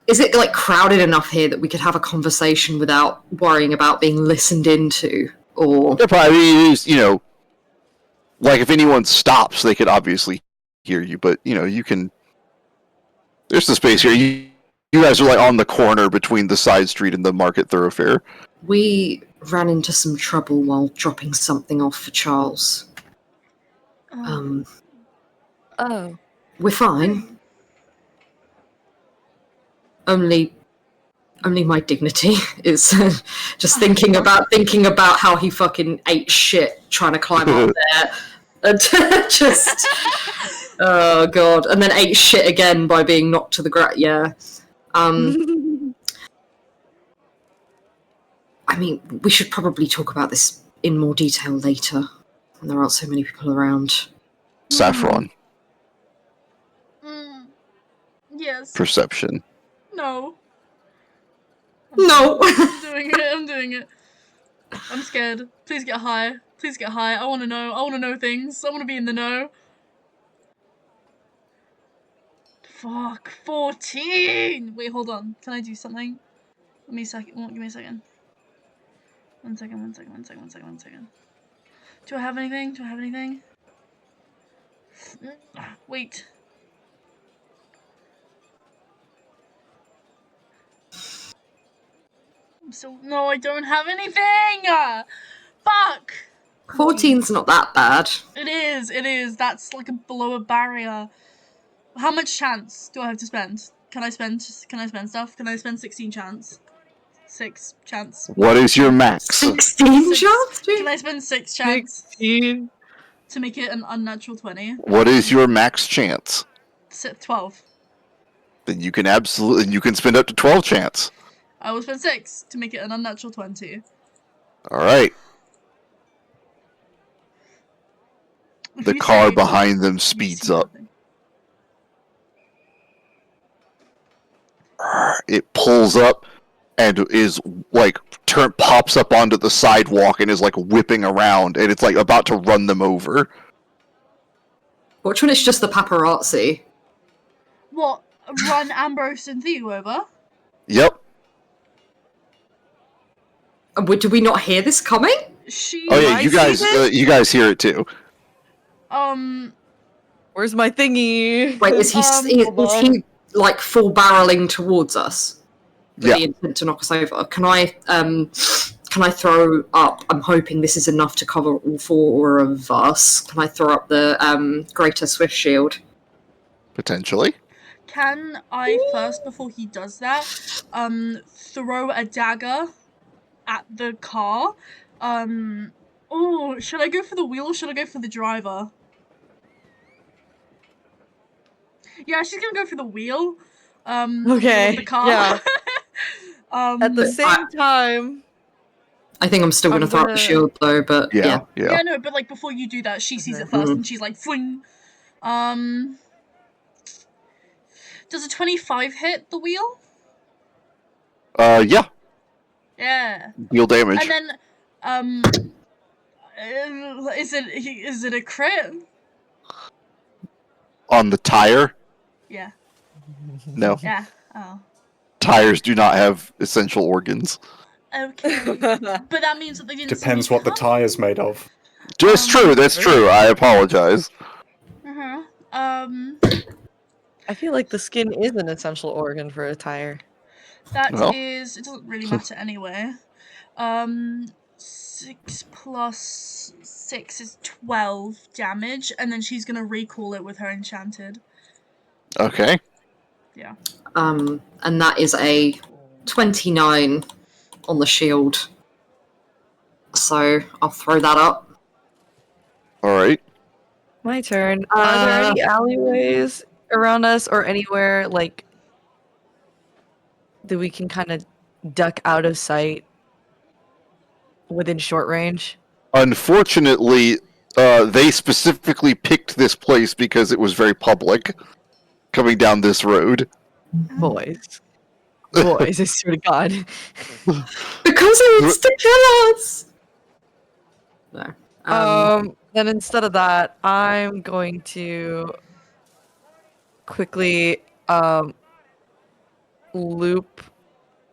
Is it like crowded enough here that we could have a conversation without worrying about being listened into? Or Yeah, probably is, like if anyone stops, they could obviously hear you, but you can. There's the space here. You guys are like on the corner between the side street and the market thoroughfare. we ran into some trouble while dropping something off for Charles. Oh. We're fine. Only my dignity is just thinking about how he fucking ate shit trying to climb up there, and just oh God, and then ate shit again by being knocked to the ground. Yeah. I mean, we should probably talk about this in more detail later, when there aren't so many people around. Saffron. Yes. Perception. No. No. I'm doing it. I'm doing it. I'm scared. Please get high. Please get high. I want to know. I want to know things. I want to be in the know. Fuck. 14. Wait, hold on. Can I do something? Give me a second. Give me a second. One second. Do I have anything? Wait. No, I don't have anything! Fuck! 14's not that bad. It is. That's like below a barrier. How much chance do I have to spend? Can I spend stuff? Can I spend 16 chance? 6 chance. What is your max? 16 chance? Can I spend 6 chance 16. to make it an unnatural 20? What is your max chance? 12. Then you can spend up to 12 chance. I will spend 6 to make it an unnatural 20. Alright. If The you car say- behind them you speeds see up. nothing. It pulls up and is like pops up onto the sidewalk and is like whipping around, and it's like about to run them over. Which one is just the paparazzi? What? Run Ambrose and Theo over? Yep. Did we not hear this coming? She. Oh yeah, I you see guys, this? you guys hear it too. Where's my thingy? Wait, is he is he like full barreling towards us with Yeah. the intent to knock us over? Can I throw up? I'm hoping this is enough to cover all 4 of us. Can I throw up the greater swift shield? Potentially. Can I first, before he does that, throw a dagger at the car? Oh, should I go for the wheel or should I go for the driver? Yeah, she's gonna go for the wheel. Okay, The car. yeah. At the But same time, I think I'm still going to I'm throw up the gonna- shield though. But yeah. Yeah, no, but like before you do that, she sees it first and she's like, fling. Does a 25 hit the wheel? Yeah. Yeah. Deal damage. And then, is it a crit? On the tire? Yeah. No. Yeah. Oh. Tires do not have essential organs. Okay. But that means that they didn't. see Depends me what the come. tire's made of. That's true, that's true. I apologize. I feel like the skin is an essential organ for a tire. That Well. is. It doesn't really matter anyway. 6 plus 6 is 12 damage, and then she's gonna recall it with her enchanted. Okay. Yeah. And that is a 29 on the shield. So I'll throw that up. Alright. My turn. Are there any alleyways around us or anywhere like that we can kind of duck out of sight within short range? Unfortunately, they specifically picked this place because it was very public. Coming down this road. Boys. Boys, I swear to God. Because it wants to kill us! No. Then instead of that, I'm going to quickly loop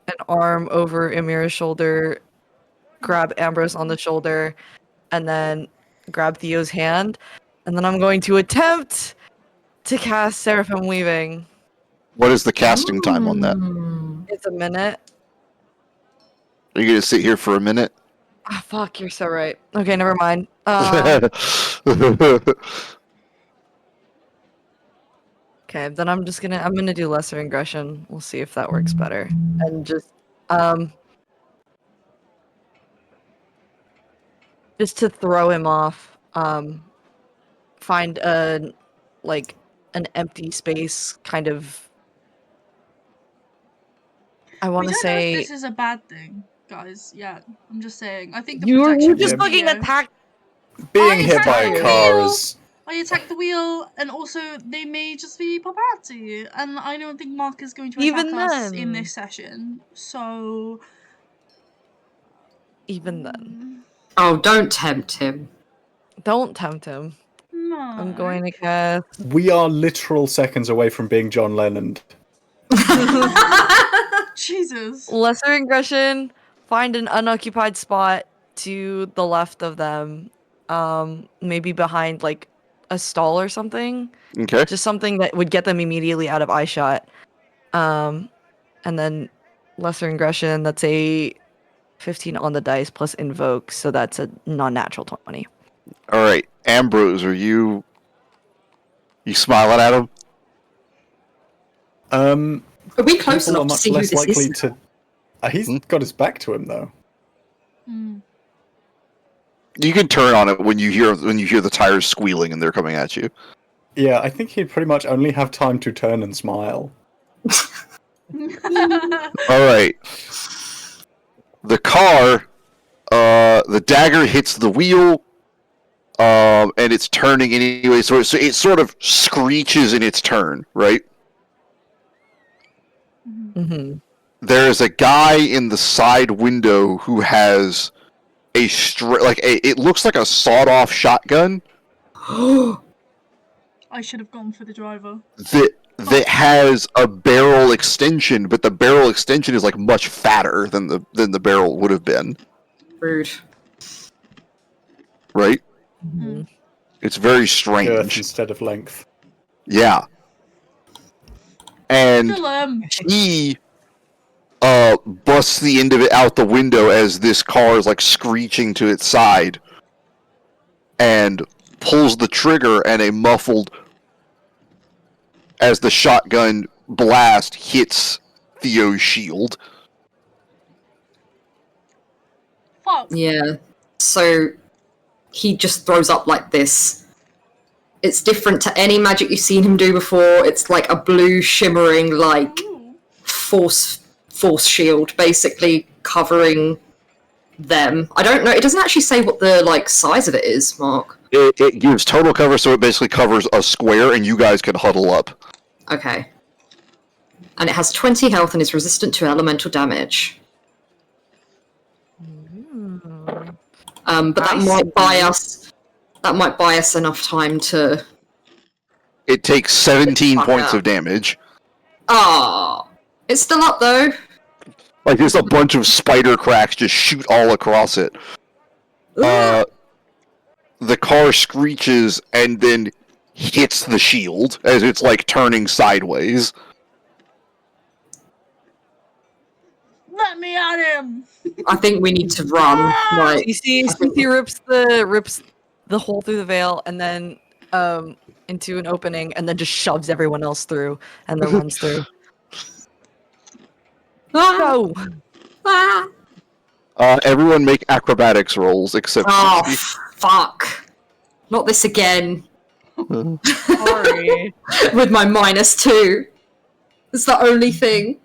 an arm over Amira's shoulder, grab Ambrose on the shoulder, and then grab Theo's hand. And then I'm going to attempt to cast Seraphim Weaving. What is the casting time on that? It's a minute. Are you gonna sit here for a minute? Ah, fuck, you're so right. Okay, never mind. Okay, then I'm gonna do lesser aggression. We'll see if that works better. And just to throw him off, find an empty space kind of. I want We to don't know if say this is a bad thing, guys. Yeah, I'm just saying. I think the you protection just video- fucking attacked. Being I hit by attacked a car Leo. is I attack the wheel, and also they may just be paparazzi, and I don't think Mark is going to attack Even us in then. this session. So Even then. Oh, don't tempt him. Don't tempt him. no. I'm going to cast. We are literal seconds away from being John Lennon. Jesus. Lesser aggression. Find an unoccupied spot to the left of them. Maybe behind like a stall or something. Okay. Just something that would get them immediately out of eye shot. And then lesser aggression. That's a 15 on the dice plus invoke, so that's a non-natural 20. All right, Ambrose, are you smiling at him? Are we close People are enough to much see who less this likely is? to. He's got his back to him though. Mm. You can turn on it when you hear the tires squealing and they're coming at you. Yeah, I think he'd pretty much only have time to turn and smile. All right. The car, the dagger hits the wheel, and it's turning anyway. So it sort of screeches in its turn, right? Mm-hmm. There's a guy in the side window who has it looks like a sawed-off shotgun I should have gone for the driver. that has a barrel extension, but the barrel extension is like much fatter than the barrel would have been. Rude. Right? Mm-hmm. It's very Girth strange. instead of length. Yeah. And Kill him. he busts the end of it out the window as this car is like screeching to its side and pulls the trigger, and a muffled as the shotgun blast hits Theo's shield. Fuck. Yeah. So he just throws up like this. It's different to any magic you've seen him do before. It's like a blue shimmering like Ooh. force shield, basically covering them. I don't know. It doesn't actually say what the like size of it is, Mark. It gives total cover, so it basically covers a square, and you guys can huddle up. Okay. And it has 20 health and is resistant to elemental damage. But that might buy us. That might buy us enough time to. It takes 17 Fuck points up. of damage. Ah, it's still up though. Like there's a bunch of spider cracks just shoot all across it. The car screeches and then hits the shield as it's like turning sideways. Let me at him. I think we need to run. Like, CC rips the hole through the veil and then into an opening and then just shoves everyone else through and then runs through. ah, No! ah. Everyone make acrobatics rolls except Oh, CC. fuck. Not this again. Sorry. With my -2. It's the only thing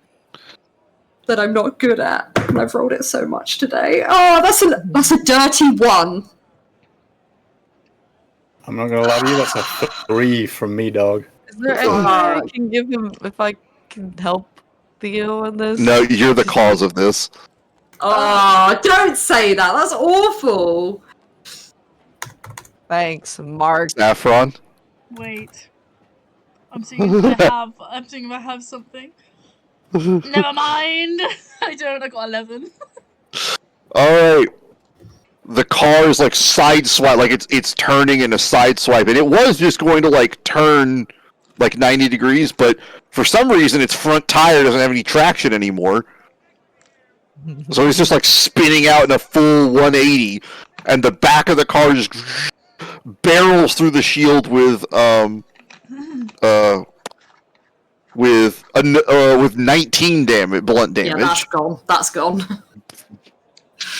that I'm not good at. And I've rolled it so much today. Oh, that's a dirty 1. I'm not gonna lie to you, that's a 3 from me, dog. Is there any way I can give him if I can help Theo in this? No, you're the cause of this. Oh, don't say that. That's awful. Thanks, Mark. Saffron. Wait. I'm seeing if I have something. Never mind. I don't. I got 11. Alright. The car is like sideswipe, like it's turning in a sideswipe, and it was just going to like turn like 90 degrees, but for some reason its front tire doesn't have any traction anymore. So it's just like spinning out in a full 180, and the back of the car just barrels through the shield with 19 damage, blunt damage. Yeah, that's gone. That's gone.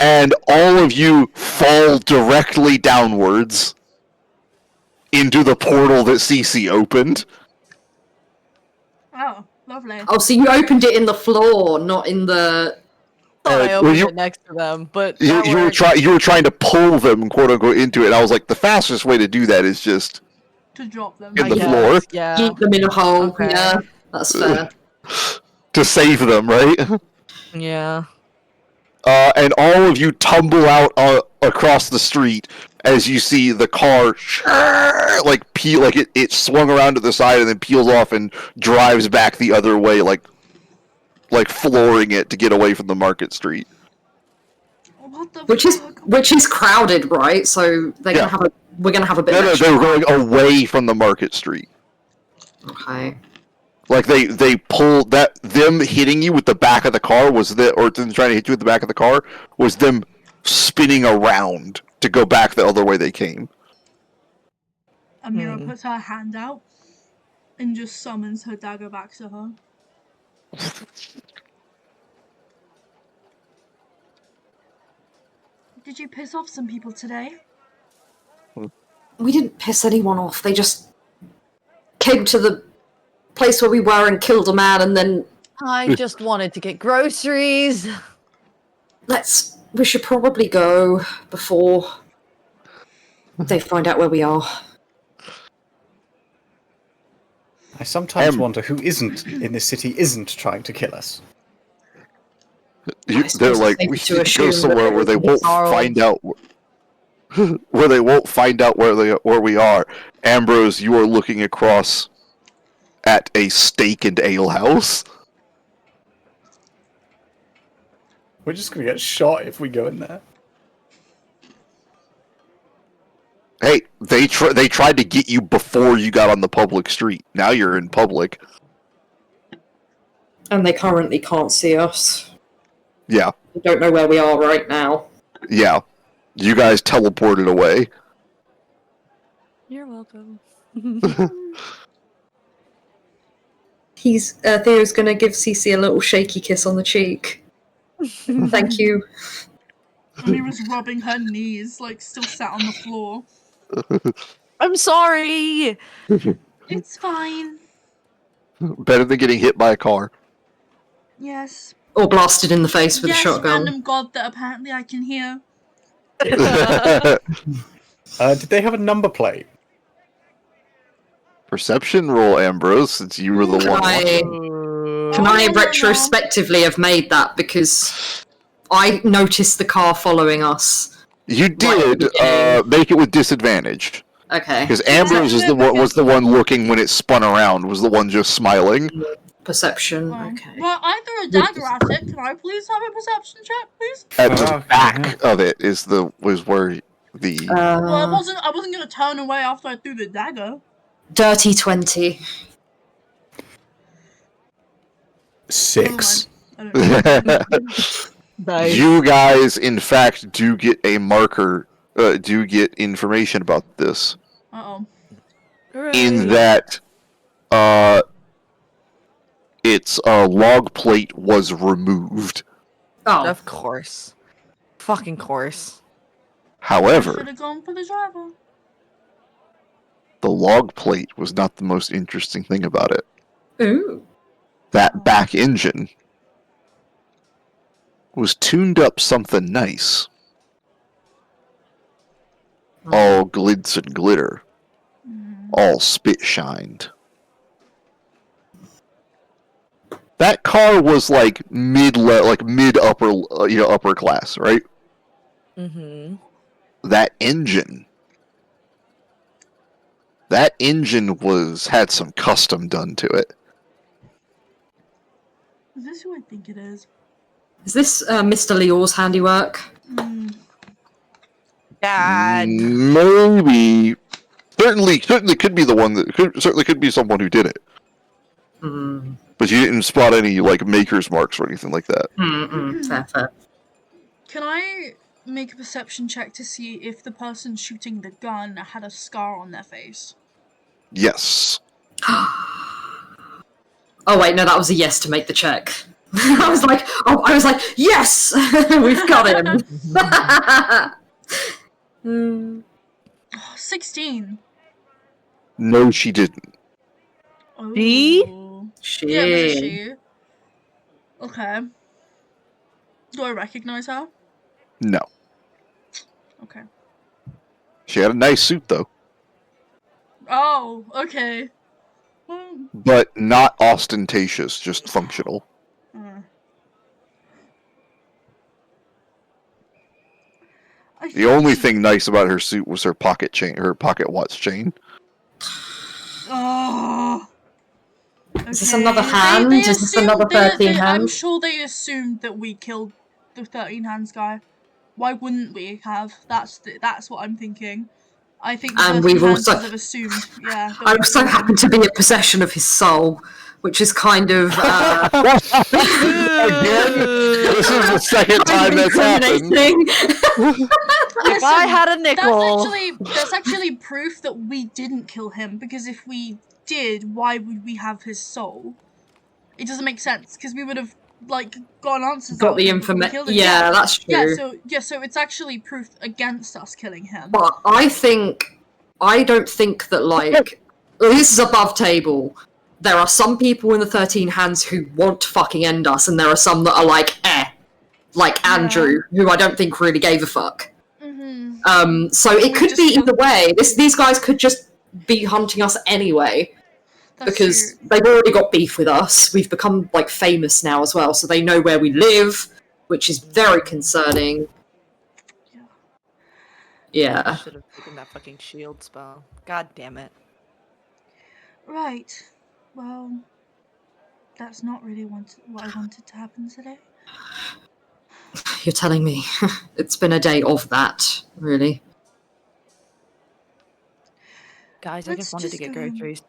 And all of you fall directly downwards into the portal that CC opened. Oh, lovely. Oh, so you opened it in the floor, not in the. I opened it next to them, but You were trying to pull them, quote unquote, into it. And I was like, the fastest way to do that is just To drop them. In I the guess, floor. Yeah. Keep them in a hole. Okay. Yeah, that's fair. To save them, right? Yeah. And all of you tumble out across the street as you see the car it swung around to the side and then peels off and drives back the other way, like flooring it to get away from the market street. What the Which fuck? is crowded, right? So they're Yeah. we're gonna have a bit. No, of no, extra they were time. going away from the market street. Okay. Like they pulled that, them hitting you with the back of the car or them trying to hit you with the back of the car was them spinning around to go back the other way they came. Amira puts her hand out and just summons her dagger back to her. Did you piss off some people today? We didn't piss anyone off. They just came to the place where we were and killed a man, and then I just wanted to get groceries. we should probably go before they find out where we are. I sometimes wonder who isn't in this city isn't trying to kill us. I They're suppose like, it's we safe to should go assume that somewhere where they won't Charles. find out where they won't find out where we are. Ambrose, you are looking across at a steak and ale house. We're just gonna get shot if we go in there. Hey, they tried to get you before you got on the public street. Now you're in public. And they currently can't see us. Yeah, We don't know where we are right now. yeah. You guys teleported away. You're welcome. Theo's gonna give Cece a little shaky kiss on the cheek. Thank you. Amira's rubbing her knees, like still sat on the floor. I'm sorry. It's fine. Better than getting hit by a car. Yes. Or blasted in the face with a Yes, shotgun. random god that apparently I can hear. Did they have a number plate? Perception roll, Ambrose, since you were the one watching. Can I no. retrospectively have made that because I noticed the car following us? You Right at did the beginning. make it with disadvantage. Okay. Because Ambrose was the one looking when it spun around, was the one just smiling. Perception. Oh. Okay. Well, I threw a dagger at it. Can I please have a perception check, please? At the Okay, back of it was where the Well, I wasn't gonna turn away after I threw the dagger. Dirty 20. 6. Never mind. I don't know. Nice. You guys, in fact, do get a marker, do get information about this. Uh-oh. In that, its log plate was removed. Oh. Of course. Fucking course. However, Should have gone for the driver. the log plate was not the most interesting thing about it. Ooh. That back engine was tuned up something nice. All glitz and glitter. All spit shined. That car was like mid upper class, right? Mm-hmm. That engine had some custom done to it. Is this who I think it is? Is this Mr. Lior's handiwork? Dad. Maybe. Certainly could be the one that certainly could be someone who did it. Mm. But you didn't spot any like maker's marks or anything like that. Fair. Can I make a perception check to see if the person shooting the gun had a scar on their face? Yes. Oh wait, no, that was a yes to make the check. I was like, yes, we've got him. 16. No, she didn't. Oh. She? Shit. Yeah, it was a she. Okay. Do I recognize her? No. Okay. She had a nice suit though. Oh, okay. Well, but not ostentatious, just functional. I The only think- thing nice about her suit was her pocket chain, her pocket watch chain. Oh. Is this another hand? They Is this assumed another 13 I'm hands? sure they assumed that we killed the 13 hands guy. Why wouldn't we have? That's what I'm thinking. I think the And 13 we've hands also- have assumed, yeah. that I we also killed him. happen to be in possession of his soul, which is kind of Again, this is the second time that's happened. incriminating. If I had a nickel. That's actually proof that we didn't kill him, because if we did, why would we have his soul? It doesn't make sense, because we would have like gotten answers. Got out the of him before we information. killed him. Yeah, that's true. So it's actually proof against us killing him. But I don't think that, like, this is above table. There are some people in the 13 hands who want to fucking end us, and there are some that are like, like Andrew, who I don't think really gave a fuck. So it could be either way. These guys could just be hunting us anyway. Because they've already got beef with us. We've become, like, famous now as well, so they know where we live, which is very concerning. Yeah. Should have taken that fucking shield spell. God damn it. Right. Well, that's not really what I wanted to happen today. You're telling me. It's been a day of that, really. Guys, I just wanted to get go home. groceries.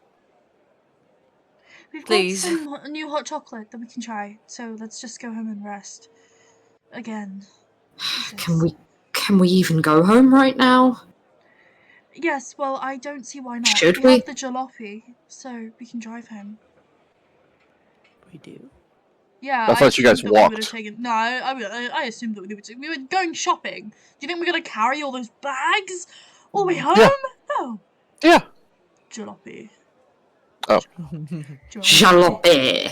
We've Please. got some new hot chocolate that we can try, so let's just go home and rest. Again. Can we even go home right now? Yes, well, I don't see why not. Should we we? have the jalopy, so we can drive home. We do? Yeah, I thought you guys assumed that we would have walked. taken. No, I assumed that we were going shopping. Do you think we're gonna carry all those bags all the way home? Yeah. No. Yeah. Jalopy. Oh. Jalopy.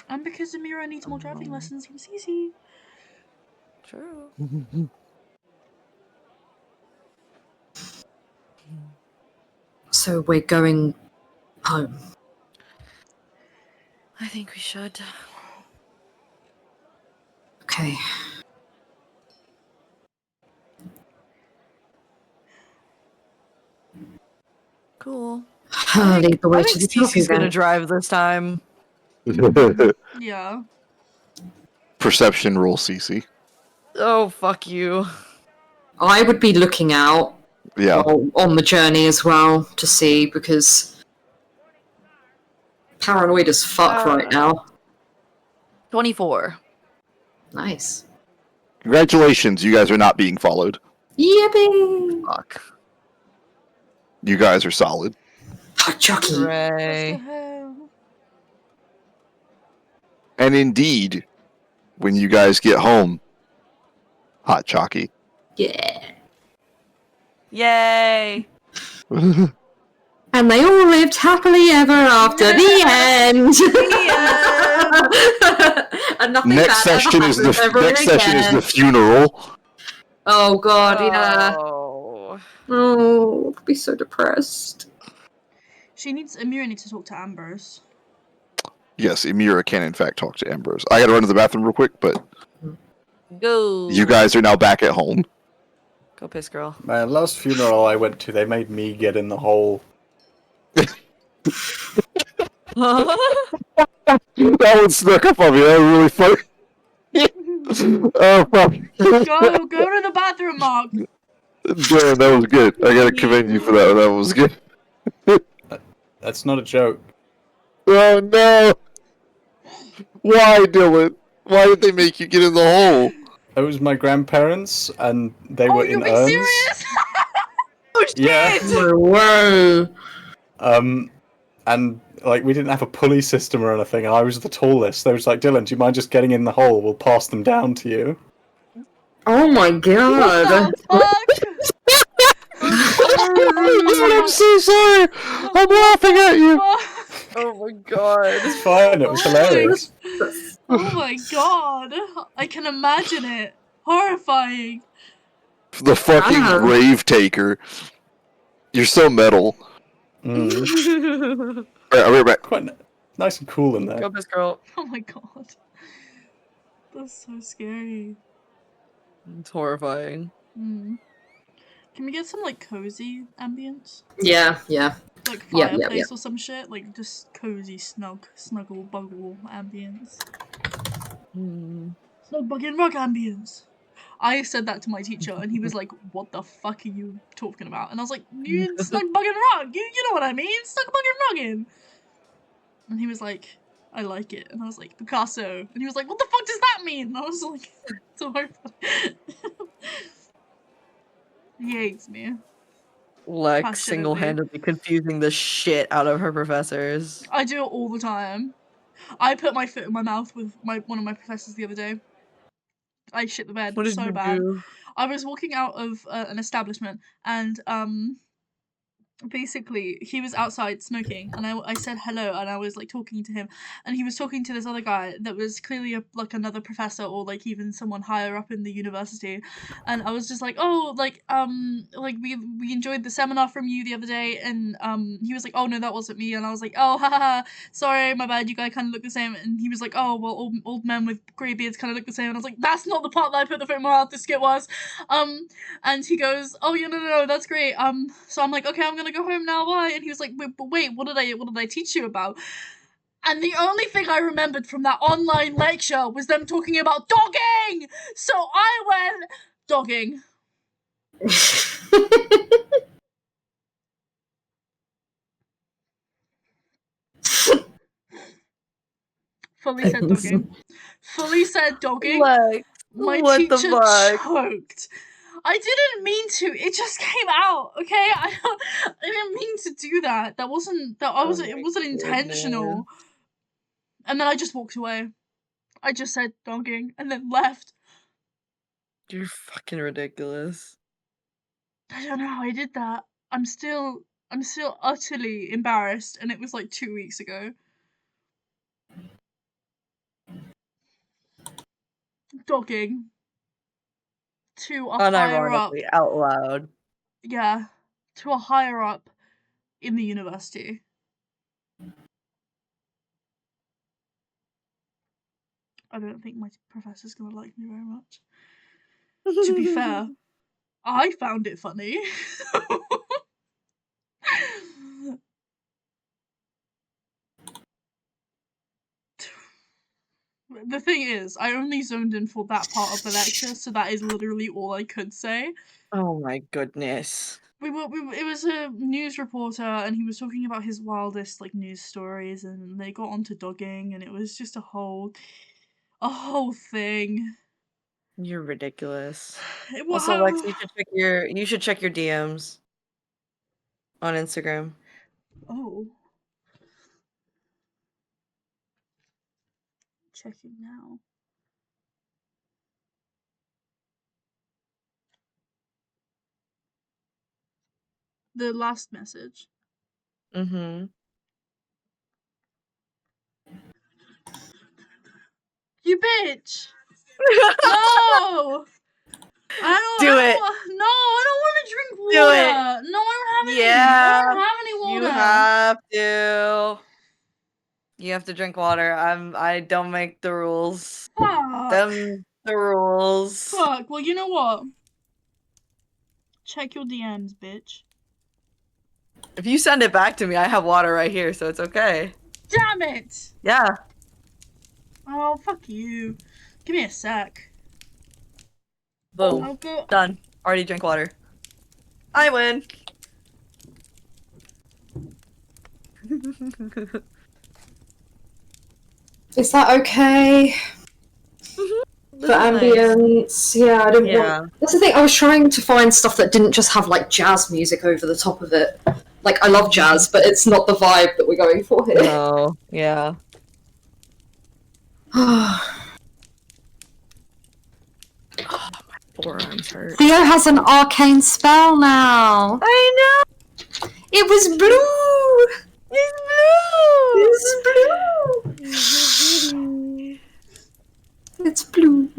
And because Amira needs more driving lessons from Cece. True. So we're going home. I think we should. Okay. Cool. I'll lead the way I to the think top Cece's gonna then. drive this time. Yeah. Perception roll, Cece. Oh, fuck you. I would be looking out Yeah. on the journey as well to see, because paranoid as fuck right now. 24. Nice. Congratulations, you guys are not being followed. Yippee! Fuck. You guys are solid. Oh, Chucky. Hooray. Let's go home. And indeed, when you guys get home, hot chalky. Yeah. Yay! And they all lived happily ever after. The end. And nothing Next bad session ever is the happens ever next session is again. the funeral. Oh god, yeah. Oh. Oh, I'll be so depressed. Amira needs to talk to Ambrose. Yes, Emira can in fact talk to Ambrose. I gotta run to the bathroom real quick, but Go. you guys are now back at home. Go piss, girl. My last funeral I went to, they made me get in the hole. That one snuck up on me. That was really funny. Oh fuck! Go to the bathroom, Mark. Damn, that was good. I gotta commend you for that. That was good. That's not a joke. Oh no! Why, Dylan? Why did they make you get in the hole? It was my grandparents, and they were you're in being urns. serious? Oh shit! Yeah. Whoa. And like we didn't have a pulley system or anything, and I was the tallest. They was like, Dylan, do you mind just getting in the hole? We'll pass them down to you. Oh my god. I'm so sorry. I'm laughing at you. Oh my god. It's fine. It was hilarious. Oh my god. I can imagine it. Horrifying. The fucking Wow. grave taker. You're so metal. Mm. Alright, I'll be right back. Quite nice and cool in there. Go, Miss Girl. Oh my god. That's so scary. It's horrifying. Mm. Can we get some like cozy ambience? Yeah, yeah. Like Yeah, yeah, fireplace or some shit? Like just cozy, snuggle, buggle ambience. Snug bug and rug ambience. I said that to my teacher and he was like, what the fuck are you talking about? And I was like, you snug bug and rug, you know what I mean? Snug bug and rugging. And he was like, I like it. And I was like, Picasso. And he was like, what the fuck does that mean? And I was like, so horrified. He hates me. Lex Passionately. single-handedly confusing the shit out of her professors. I do it all the time. I put my foot in my mouth with one of my professors the other day. I shit the bed What did so you bad. do? I was walking out of an establishment and basically he was outside smoking and I said hello and I was like talking to him and he was talking to this other guy that was clearly like another professor or like even someone higher up in the university, and I was just like, oh, like we enjoyed the seminar from you the other day, and he was like, oh no, that wasn't me, and I was like, oh haha, sorry, my bad, you guys kind of look the same, and he was like, oh well, old men with grey beards kind of look the same, and I was like, that's not the part that I put the foot in my mouth, the skit was. And he goes, oh yeah, no, that's great. So I'm like, okay, I'm gonna go home now, bye. And he was like, wait, what did I teach you about? And the only thing I remembered from that online lecture was them talking about dogging. So I went dogging. Fully said dogging. Fully said dogging. Lex, My what the teacher fuck? choked. I didn't mean to. It just came out. Okay, I didn't mean to do that. It wasn't intentional. And then I just walked away. I just said dogging and then left. You're fucking ridiculous. I don't know how I did that. I'm still utterly embarrassed, and it was like 2 weeks ago. Dogging to a higher up. Unironically, out loud. Yeah, to a higher up in the university. I don't think my professor's gonna like me very much. To be fair, I found it funny. The thing is, I only zoned in for that part of the lecture, so that is literally all I could say. Oh my goodness. It was a news reporter, and he was talking about his wildest like news stories, and they got onto dogging, and it was just a whole thing. You're ridiculous. It Also, Lex, you should check your DMs on Instagram. Oh. Checking now. The last message. Mm-hmm. You bitch! No! I don't want to drink water. Do it. No, I don't have any. Yeah, I don't have any water. You have to. You have to drink water. I don't make the rules. Fuck. Them the rules. Fuck. Well, you know what? Check your DMs, bitch. If you send it back to me, I have water right here, so it's okay. Damn it! Yeah. Oh, fuck you. Give me a sec. Boom. I'll go. Done. Already drank water. I win. Is that okay? This For is nice. ambience, yeah, I didn't Yeah. want. That's the thing. I was trying to find stuff that didn't just have like jazz music over the top of it. Like I love jazz, but it's not the vibe that we're going for here. No. Yeah. Forearms hurt. Theo has an arcane spell now. I know. It was blue. It's blue. It's blue.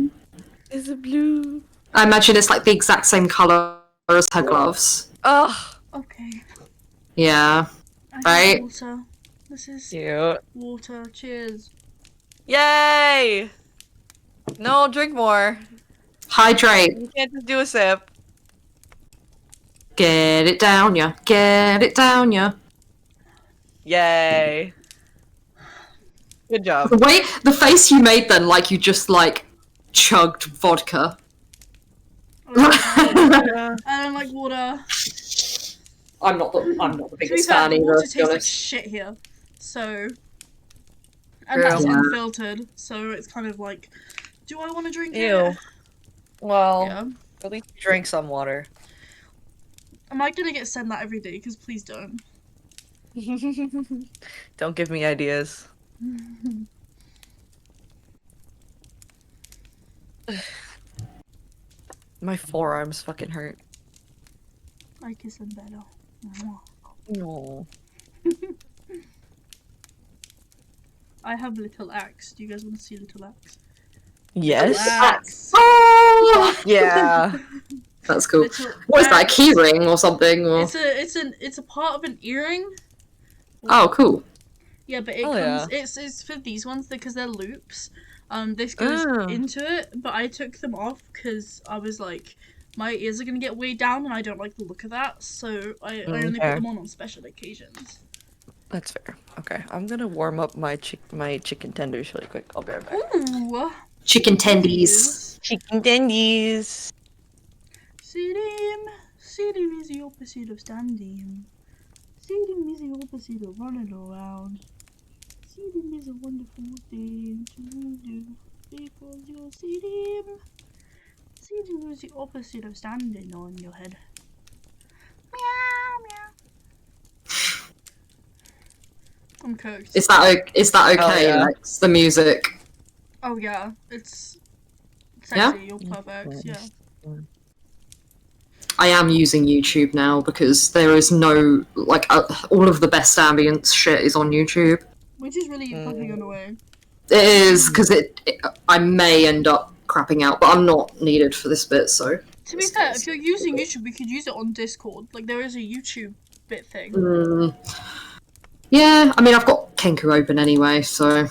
It's blue. I imagine it's like the exact same color as her gloves. Oh. Okay. Yeah. I have Right. water. This is Cute. water. Cheers. Yay! No, drink more. Hydrate. You can't just do a sip. Get it down, ya. Get it down, ya. Yay. Good job. The face you made then, like you just like chugged vodka. I don't like water. I'm not the To be biggest fair, fan the either, water to be tastes like honest. shit here. So. And True. that's Yeah. unfiltered. So it's kind of like, do I want to drink Ew. it? Well, Yeah. at least drink some water. Am I gonna get sent that every day? Because please don't. Don't give me ideas. My forearms fucking hurt. I kiss them better. No. I have little axe. Do you guys want to see little axe? Yes. Axe. Oh! Yeah. That's cool. Little What is that, a axe. key ring or something? Or... It's a part of an earring. Oh, cool. Yeah, but it Oh, comes. yeah. It's for these ones because they're loops. This goes Oh. into it, but I took them off because I was like, my ears are gonna get weighed down, and I don't like the look of that. So I only put Okay. them on special occasions. That's fair. Okay, I'm gonna warm up my chicken tenders really quick. I'll be right back. Ooh. Chicken tendies. Yes. Chicken tendies. Sitting is the opposite of standing. Sitting is the opposite of running around. Sitting is a wonderful thing to do because you're sitting. Sitting is the opposite of standing on your head. Meow meow. I'm cooked. Is that okay, yeah. Lex? The music. Oh yeah, it's sexy. Yeah? You're perfect. Yeah. I am using YouTube now because there is no like all of the best ambience shit is on YouTube. Which is really fucking annoying. It is because I may end up crapping out, but I'm not needed for this bit, so. To be fair, if you're using YouTube, we could use it on Discord. Like there is a YouTube bit thing. Yeah, I mean I've got Kenku open anyway, so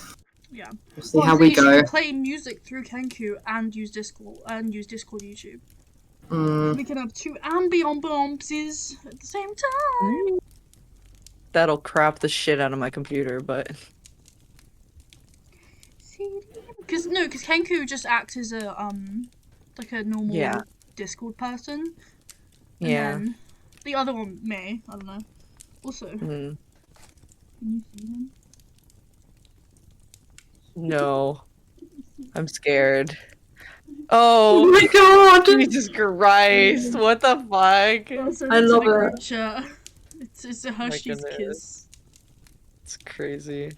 Yeah. we'll see Well, how the we thing is, you go. can play music through Kenku and use Discord YouTube. We can have two ambiances at the same time. That'll crap the shit out of my computer, but Because Kenku just acts as a like a normal Yeah. Discord person. And yeah. then the other one may, I don't know. Also, Mm. can you see him? No. I'm scared. Oh Oh, my god! Jesus Christ! What the fuck? Also, I it's in love a it. group chat. It's a Hershey's goodness. kiss. It's crazy.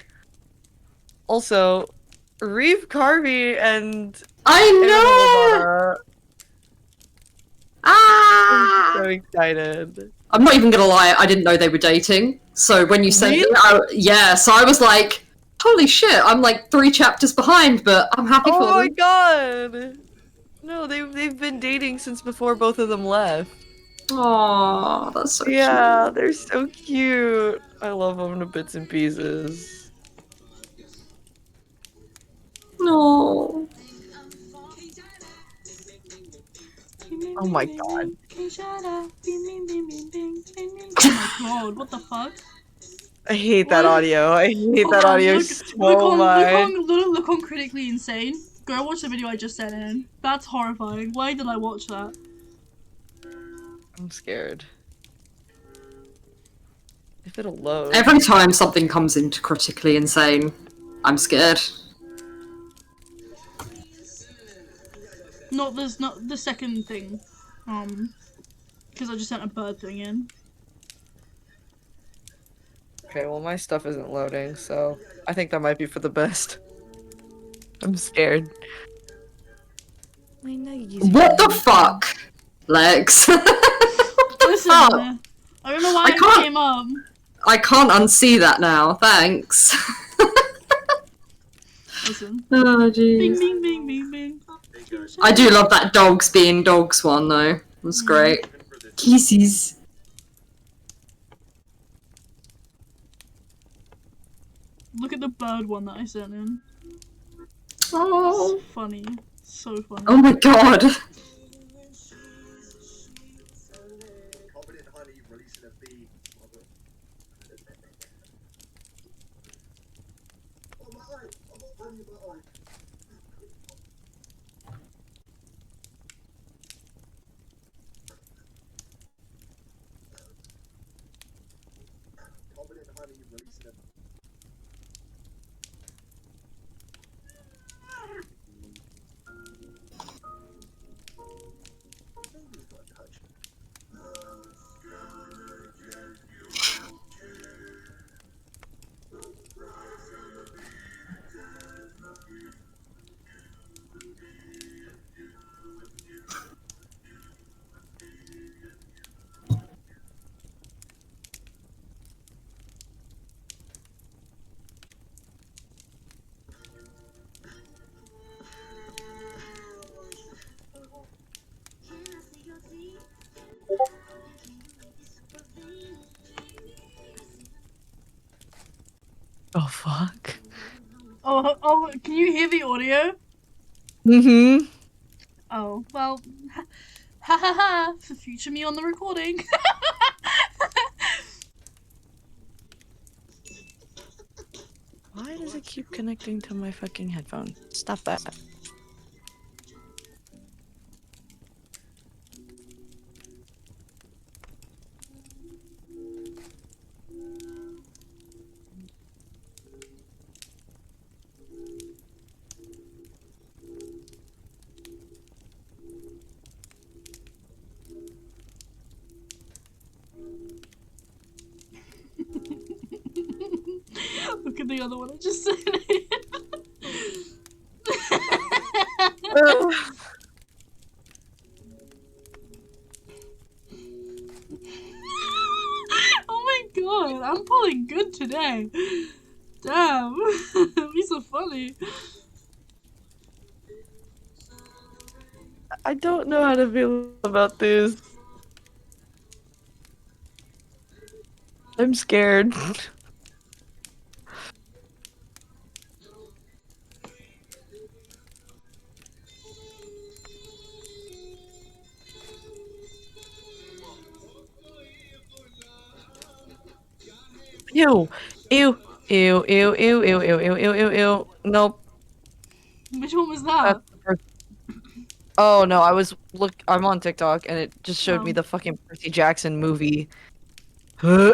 Also, Reeve Carvey and I know! Anna Ah! I'm so excited. I'm not even gonna lie, I didn't know they were dating. So when you said Really? so I was like, holy shit, I'm like 3 chapters behind, but I'm happy Oh for my them. god! No, they've been dating since before both of them left. Aww, that's so Yeah, they're so cute. I love them to bits and pieces. cute. No. Oh my god. Oh my god, what the fuck? I hate that What? audio. I hate that Oh, audio so much. Look on Critically Insane. Go watch the video I just sent in. That's horrifying. Why did I watch that? I'm scared. If it'll load. Every time something comes into Critically Insane, I'm scared. Not the second thing. Because I just sent a bird thing in. Okay, well my stuff isn't loading, so I think that might be for the best. I'm scared. What the fuck, Lex? What the Listen, fuck? I don't know why I it can't- came up. I can't unsee that now. Thanks. Listen. Oh Bing jeez. bing bing bing bing. I do love that dogs being dogs one though. That's great. Kisses. Look at the bird one that I sent in. Oh. It's funny. So funny. Oh my god. Oh fuck. Oh, can you hear the audio? Mm-hmm. Oh, well, ha ha ha, for future me on the recording. Why does it keep connecting to my fucking headphone? Stop that. Look at the other one I just said. Oh my god, I'm pulling good today. Damn, these are funny. I don't know how to feel about this. I'm scared. Ew. Ew. Ew. Ew. Ew. Ew. Ew. Ew. Ew. Ew. Ew. Nope. Which one was that? That's the first. Oh no, I'm on TikTok and it just showed me Oh. the fucking Percy Jackson movie. Huh.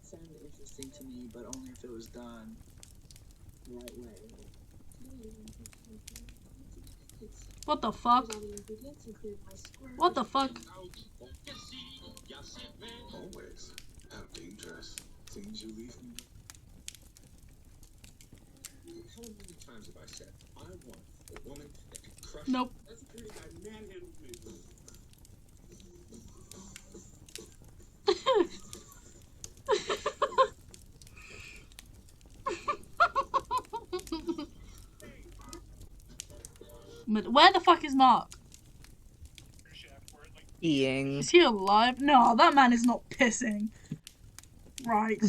Sounded interesting to me, but only if it was done the right way. What the fuck? What the fuck? Always. How dangerous. Things you leave me. How many times have I said, I want a woman that can crush Nope. That's a pretty guy manhandled me. But where the fuck is Mark? Eating. Is he alive? No, that man is not pissing. Right.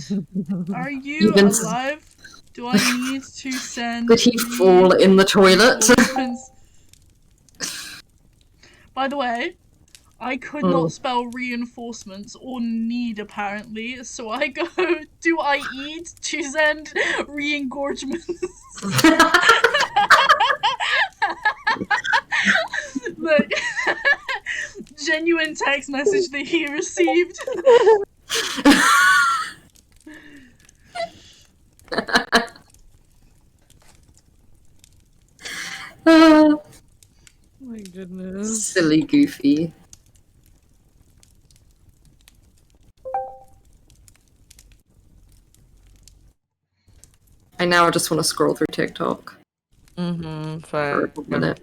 Are you Even alive? Do I need to send did he fall in the toilet? reinforcements? By the way, I could not spell reinforcements or need apparently, so I go, do I eat to send re-engorgements? Look, genuine text message that he received. Oh my goodness. Silly Goofy. I now just want to scroll through TikTok Mm-hmm. for a minute.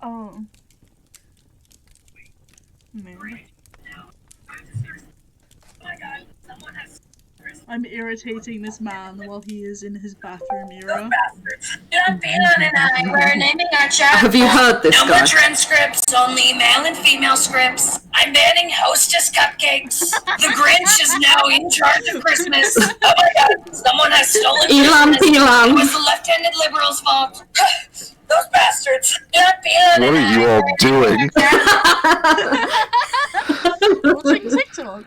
Oh. Man. I'm irritating this man while he is in his bathroom era. Peanut and I, we're naming our child. Have you heard this no guy? more transcripts, only male and female scripts. I'm banning hostess cupcakes. The Grinch is now in charge of Christmas. Oh my god, someone has stolen Elam Christmas. It Pelam. was the left-handed liberals' fault. Those bastards. What are you all doing? Watching TikTok.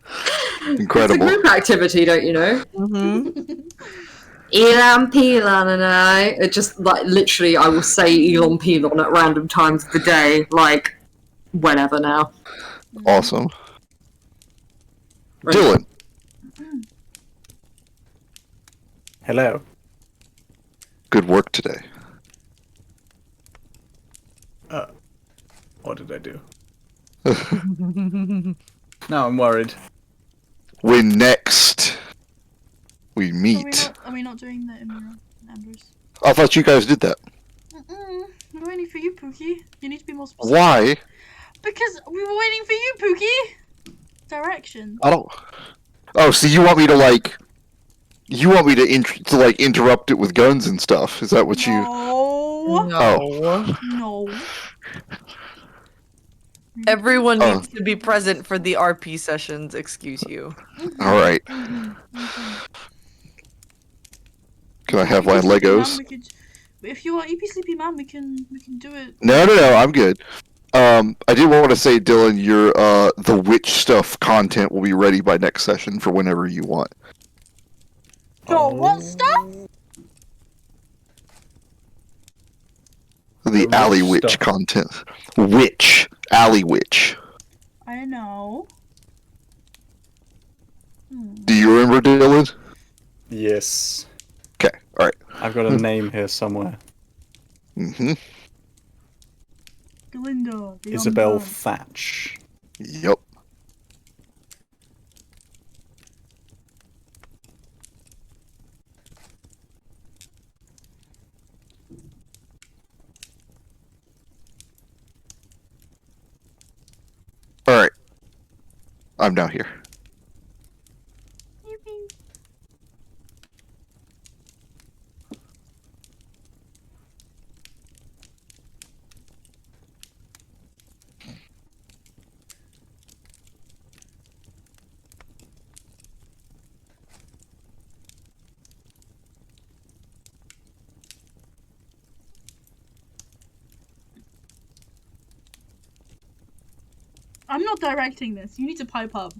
It's a Incredible. group activity, don't you know? Mm-hmm. Elam Pelan and I. It just, like, literally, I will say Elon Pelon at random times of the day, like, whenever now. Awesome. Right. Dylan, Hello. good work today. What did I do? Now I'm worried. When next we meet. Are we not doing the Ambrose? I thought you guys did that. We're waiting for you, Pookie. You need to be more specific. Why? Because we were waiting for you, Pookie! Direction. I don't. Oh, so you want me to like? You want me to interrupt it with guns and stuff? Is that what you? No. No. No. Everyone Oh. needs to be present for the RP sessions, excuse you. All right. Can I have my Legos? If you are EP Sleepy Man, we can do it. No, I'm good. I did want to say, Dylan, your the witch stuff content will be ready by next session for whenever you want. Oh, what stuff? The The alley witch witch stuff. content. Witch. Alley witch. I know. Do you remember, Dylan? Yes. Okay. All right. I've got a name here somewhere. Mm-hmm. Glinda. The Isabel Unbound. Thatch. Yep. All right. I'm now here. Yippee. I'm not directing this. You need to pipe up.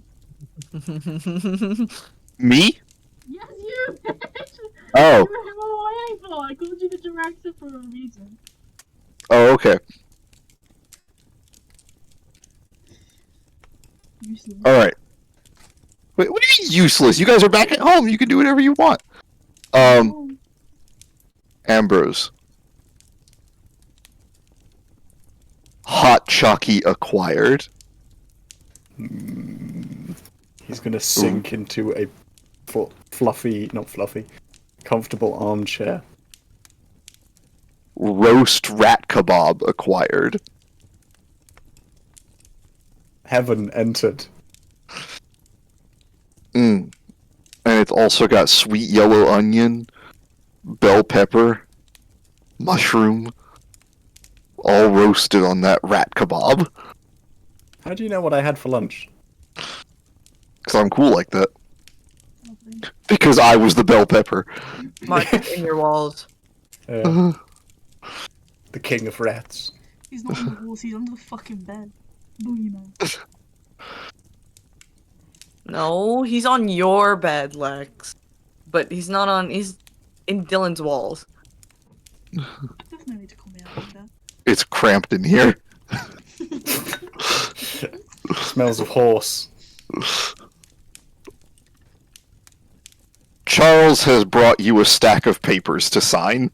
Me? Yes, you. Oh. You were who we were waiting for. I called you the director for a reason. Oh, okay. Useless. All right. Wait, what do you mean useless? You guys are back at home. You can do whatever you want. Oh. Ambrose. Hot Chalky acquired. He's gonna sink into a not fluffy, comfortable armchair. Roast rat kebab acquired. Heaven entered. And it's also got sweet yellow onion, bell pepper, mushroom, all roasted on that rat kebab. How do you know what I had for lunch? Because I'm cool like that. Lovely. Because I was the bell pepper. Mark it in your walls. The king of rats. He's not on the walls, he's under the fucking bed. Boogeyman. No, he's on your bed, Lex. But he's not on. He's in Dylan's walls. There's no need to call me out like that. It's cramped in here. Smells of horse. Charles has brought you a stack of papers to sign.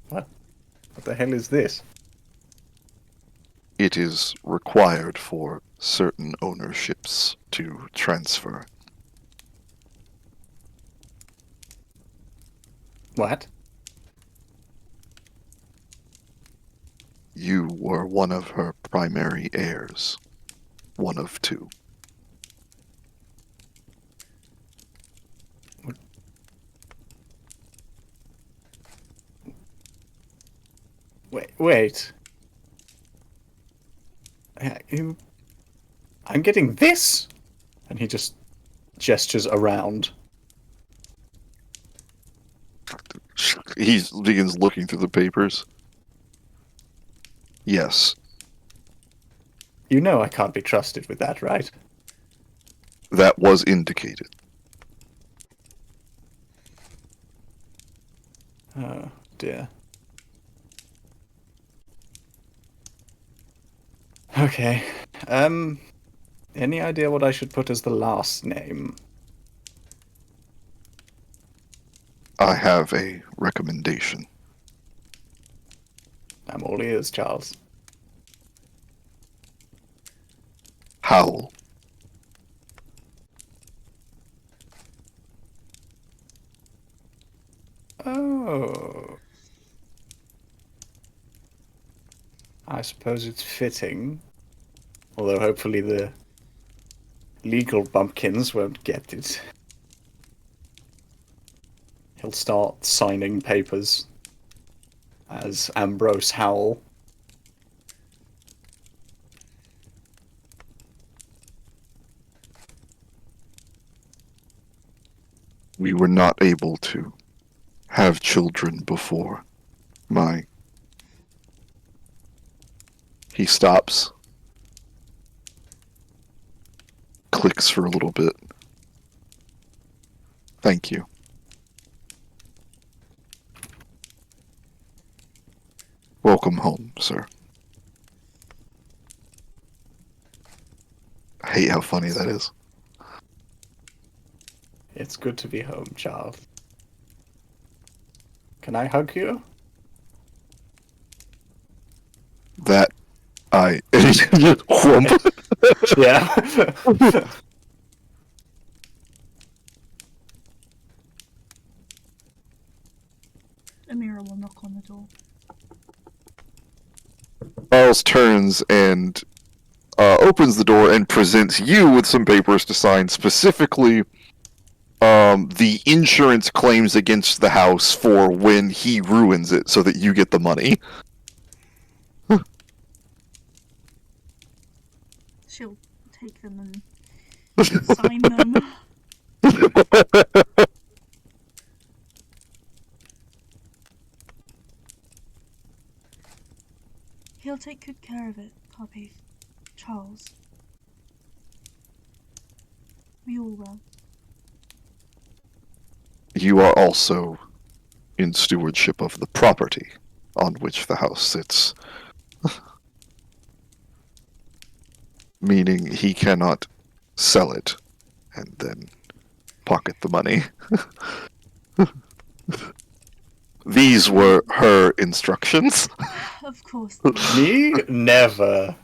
What the hell is this? It is required for certain ownerships to transfer. What? You were one of her primary heirs. One of two. Wait. I'm getting this? And he just gestures around. He begins looking through the papers. Yes, You know I can't be trusted with that, right? that was indicated. Oh, dear. Okay. Any idea what I should put as the last name? I have a recommendation. I'm all ears, Charles. Howl. Oh. I suppose it's fitting. Although hopefully the legal bumpkins won't get it. He'll start signing papers as Ambrose Howell. We were not able to have children before. He stops. Clicks for a little bit. Thank you. Welcome home, sir. I hate how funny that is. It's good to be home, Charles. Can I hug you? That I whump. Yeah. Amira will knock on the door. Charles turns and opens the door and presents you with some papers to sign, specifically the insurance claims against the house for when he ruins it so that you get the money. She'll take them and sign them. He'll take good care of it, Poppy. Charles. We all will. You are also in stewardship of the property on which the house sits. Meaning he cannot sell it and then pocket the money. These were her instructions. Of course. Me? Never.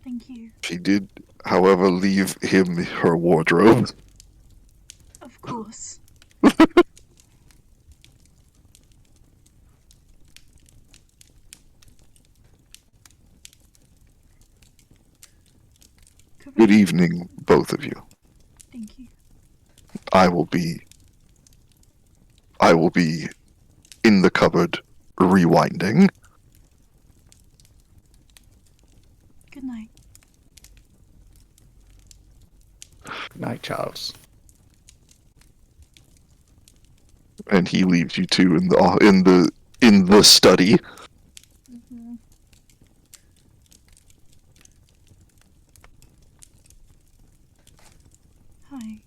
Thank you. She did, however, leave him her wardrobe. Of course. Good evening, both of you. Thank you. I will be in the cupboard rewinding. Good night. Good night, Charles. And he leaves you two in the study. Mm-hmm. Hi.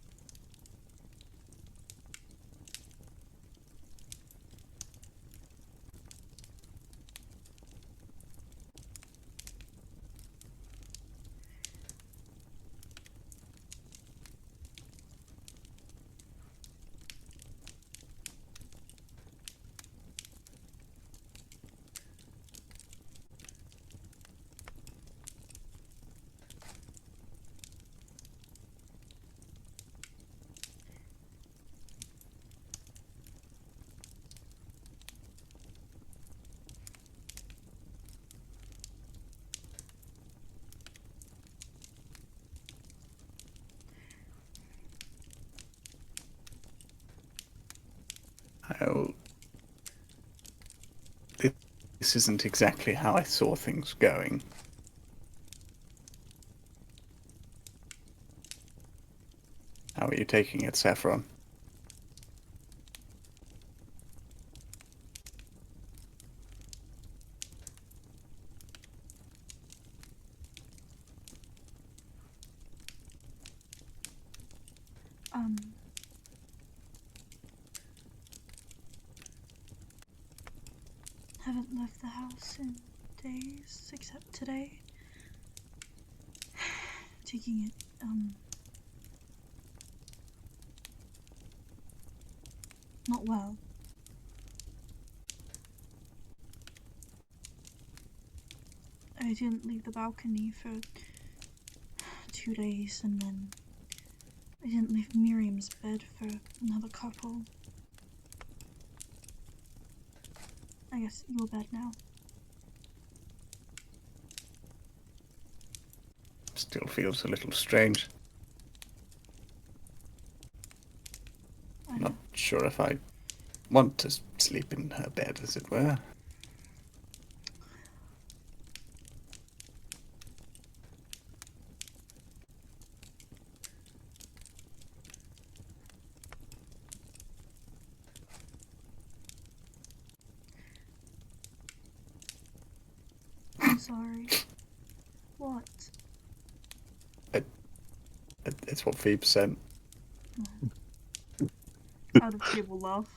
I'll this isn't exactly how I saw things going. How are you taking it, Saffron? Haven't left the house in days, except today. Taking it, not well. I didn't leave the balcony for 2 days, and then I didn't leave Miriam's bed for another couple. I guess your bed now. Still feels a little strange. Not sure if I want to sleep in her bed, as it were. I'm sorry. What? It's what Phoebe sent. Out of table laugh.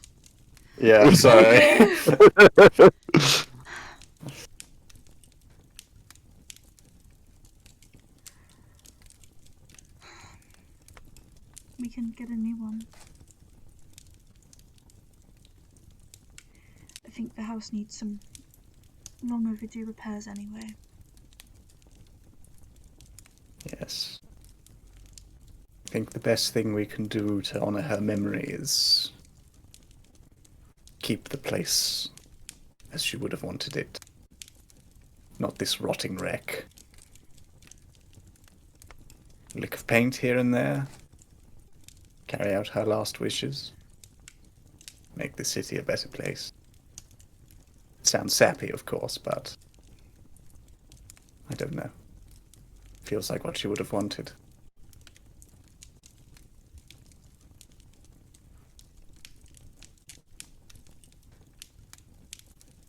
Yeah, I'm sorry. We can get a new one. I think the house needs some long overdue repairs anyway. Yes. I think the best thing we can do to honor her memory is keep the place as she would have wanted it. Not this rotting wreck. A lick of paint here and there. Carry out her last wishes. Make the city a better place. It sounds sappy, of course, but I don't know. Feels like what she would have wanted.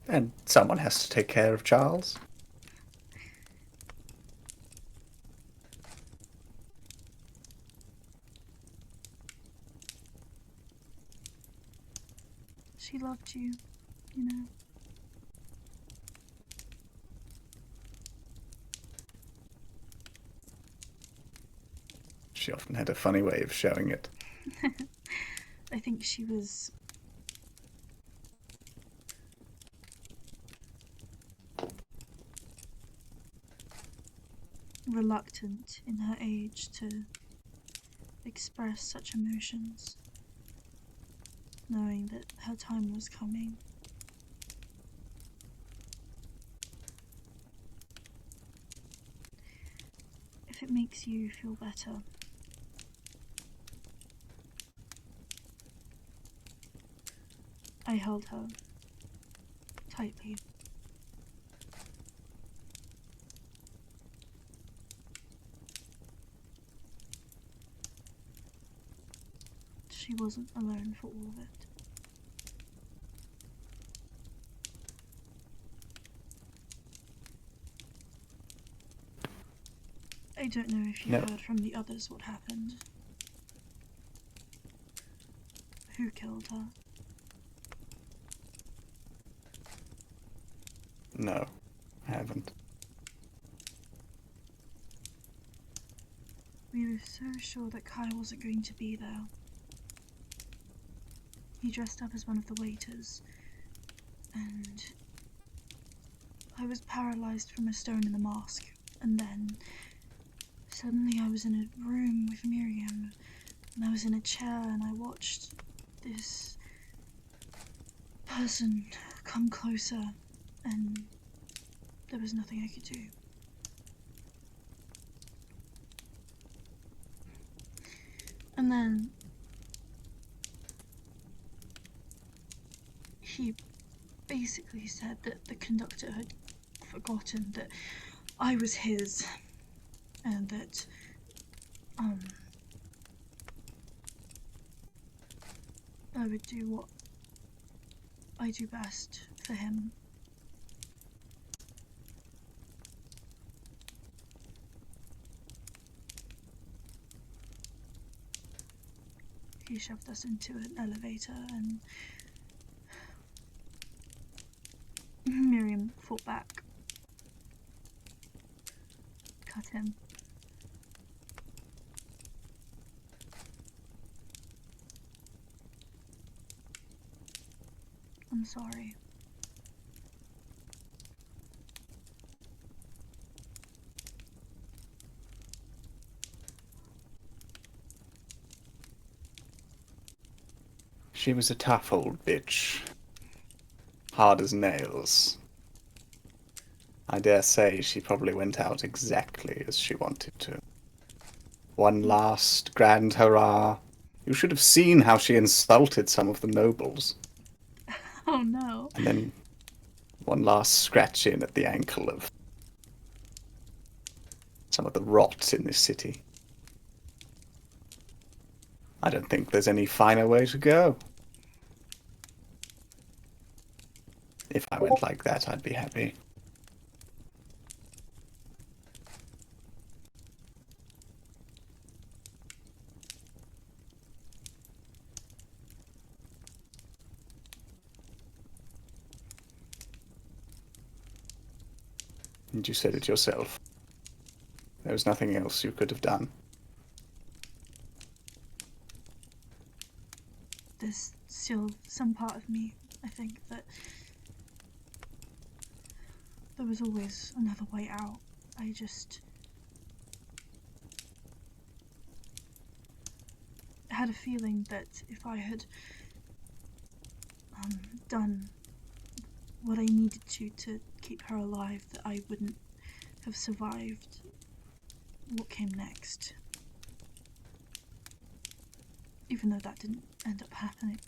And someone has to take care of Charles. She loved you, you know. She often had a funny way of showing it. I think she was reluctant in her age to express such emotions, knowing that her time was coming. If it makes you feel better, I held her tightly. She wasn't alone for all of it. I don't know if you heard from the others what happened. Who killed her? No, I haven't. We were so sure that Kai wasn't going to be there. He dressed up as one of the waiters, and I was paralyzed from a stone in the mask, and then suddenly I was in a room with Miriam, and I was in a chair, and I watched this person come closer, and there was nothing I could do. And then he basically said that the conductor had forgotten that I was his, and that, I would do what I do best for him. He shoved us into an elevator and Miriam fought back. Cut him. I'm sorry. She was a tough old bitch. Hard as nails. I dare say she probably went out exactly as she wanted to. One last grand hurrah. You should have seen how she insulted some of the nobles. Oh no. And then one last scratch in at the ankle of some of the rot in this city. I don't think there's any finer way to go. If I went like that, I'd be happy. And you said it yourself. There was nothing else you could have done. There's still some part of me, I think, that there was always another way out. I had a feeling that if I had done what I needed to keep her alive, that I wouldn't have survived what came next. Even though that didn't end up happening.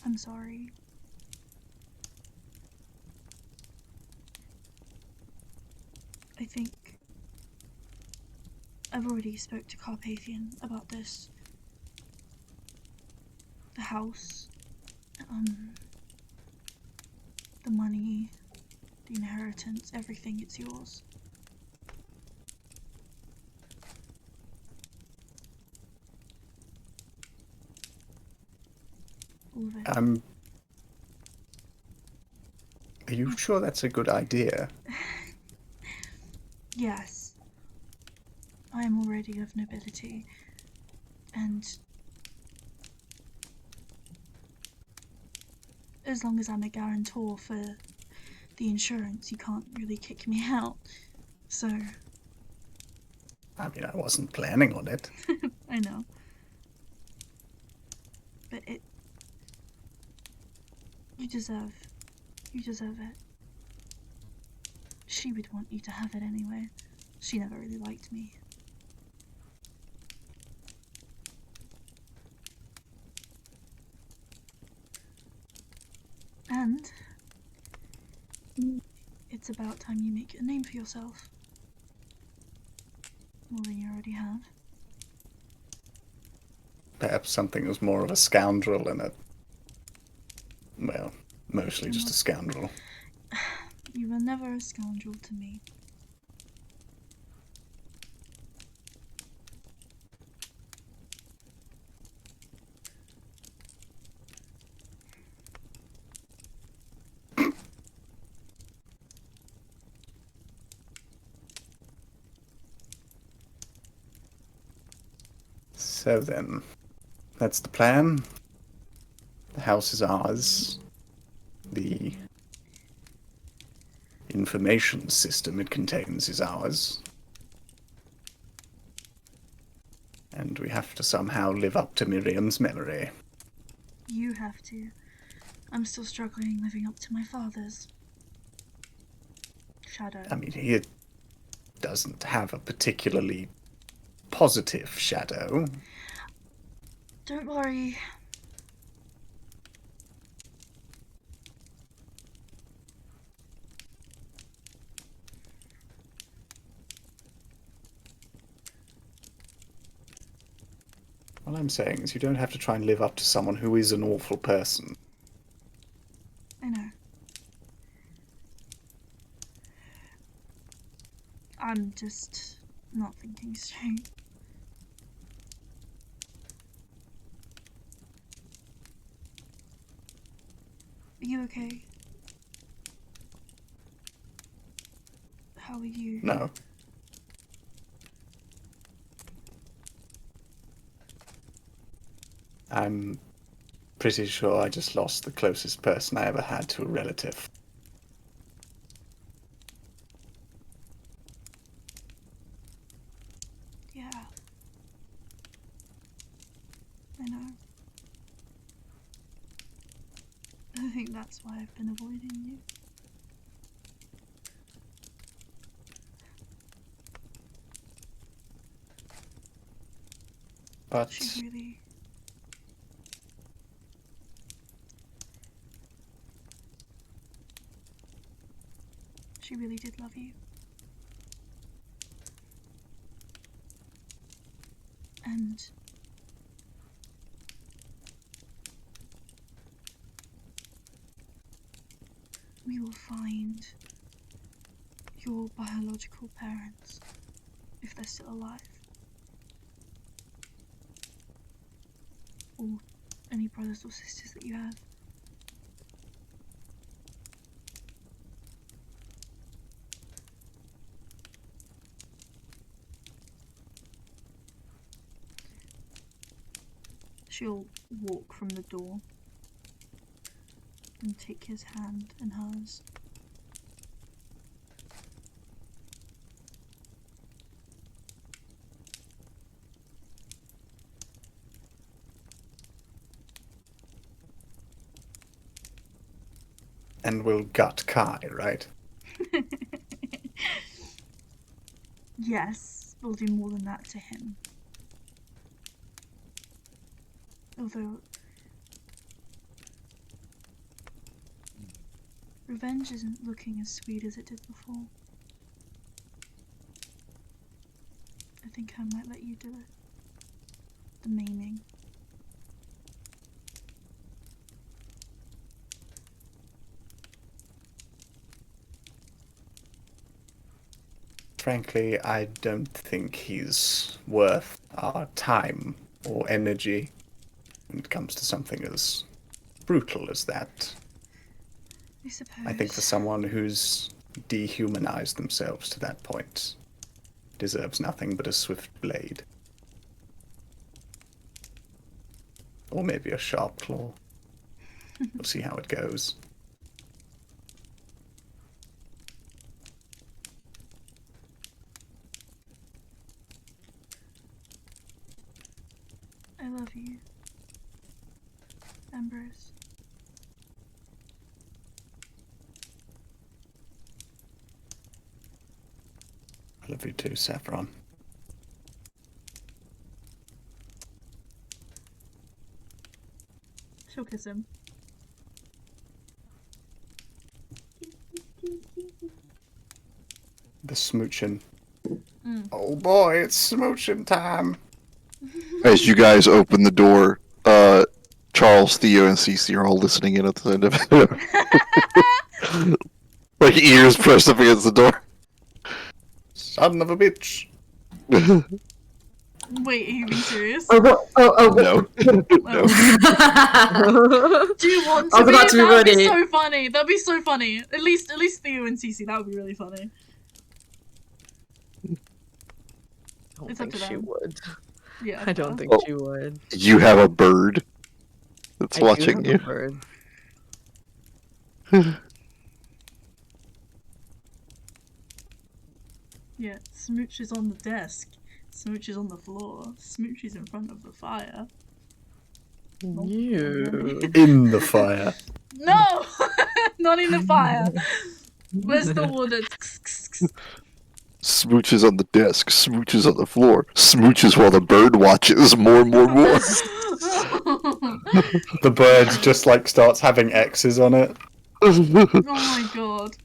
I'm sorry. I think I've already spoke to Carpathian about this. The house, the money, the inheritance, everything, it's yours. All of it. Are you sure that's a good idea? Yes. I am already of nobility, and as long as I'm a guarantor for the insurance, you can't really kick me out. So... I mean, I wasn't planning on it. I know. But you deserve it. She would want you to have it anyway. She never really liked me. And it's about time you make a name for yourself. More than you already have. Perhaps something was more of a scoundrel and a... well, mostly just a scoundrel. You were never a scoundrel to me. So then, that's the plan. The house is ours. The information system it contains is ours. And we have to somehow live up to Miriam's memory. You have to. I'm still struggling living up to my father's. Shadow. I mean, he doesn't have a particularly positive shadow. Don't worry. All I'm saying is you don't have to try and live up to someone who is an awful person. I know. I'm just not thinking straight. Are you okay? How are you? No. I'm pretty sure I just lost the closest person I ever had to a relative. Yeah. I know. I think that's why I've been avoiding you. But She really... She really did love you. And we will find your biological parents if they're still alive. Or any brothers or sisters that you have. She'll walk from the door and take his hand in hers. and we'll gut Kai, right? Yes, we'll do more than that to him. Although revenge isn't looking as sweet as it did before. I think I might let you do it. The maiming. Frankly, I don't think he's worth our time or energy when it comes to something as brutal as that. I suppose. I think for someone who's dehumanized themselves to that point, deserves nothing but a swift blade. Or maybe a sharp claw. We'll see how it goes. I love you, Ambrose. I love you too, Saffron. She'll kiss him. The smooching. Mm. Oh boy, it's smooching time. As you guys open the door, Charles, Theo, and Cece are all listening in at the end of it. Like ears pressed up against the door. Son of a bitch. Wait, are you being serious? Oh, what? Oh, No. Oh. Do you want to I was about to be That'd be ready. so funny. That'd be so funny. At least Theo and Cece, that would be really funny. I don't It's up think to she them. would. Yeah. I don't fair. think Oh. she would. You have a bird that's I do watching have you. a bird. Yeah, Smooch is on the desk. Smooch is on the floor. Smooch is in front of the fire. You. In the fire. No! Not in the fire! Where's the water? Smooches on the desk, smooches on the floor, smooches while the bird watches. More. The bird just like starts having X's on it. Oh my god.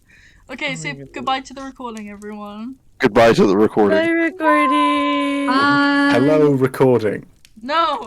Okay, say goodbye to the recording, everyone. Goodbye to the recording. Bye, recording. Bye. Hello, recording. No!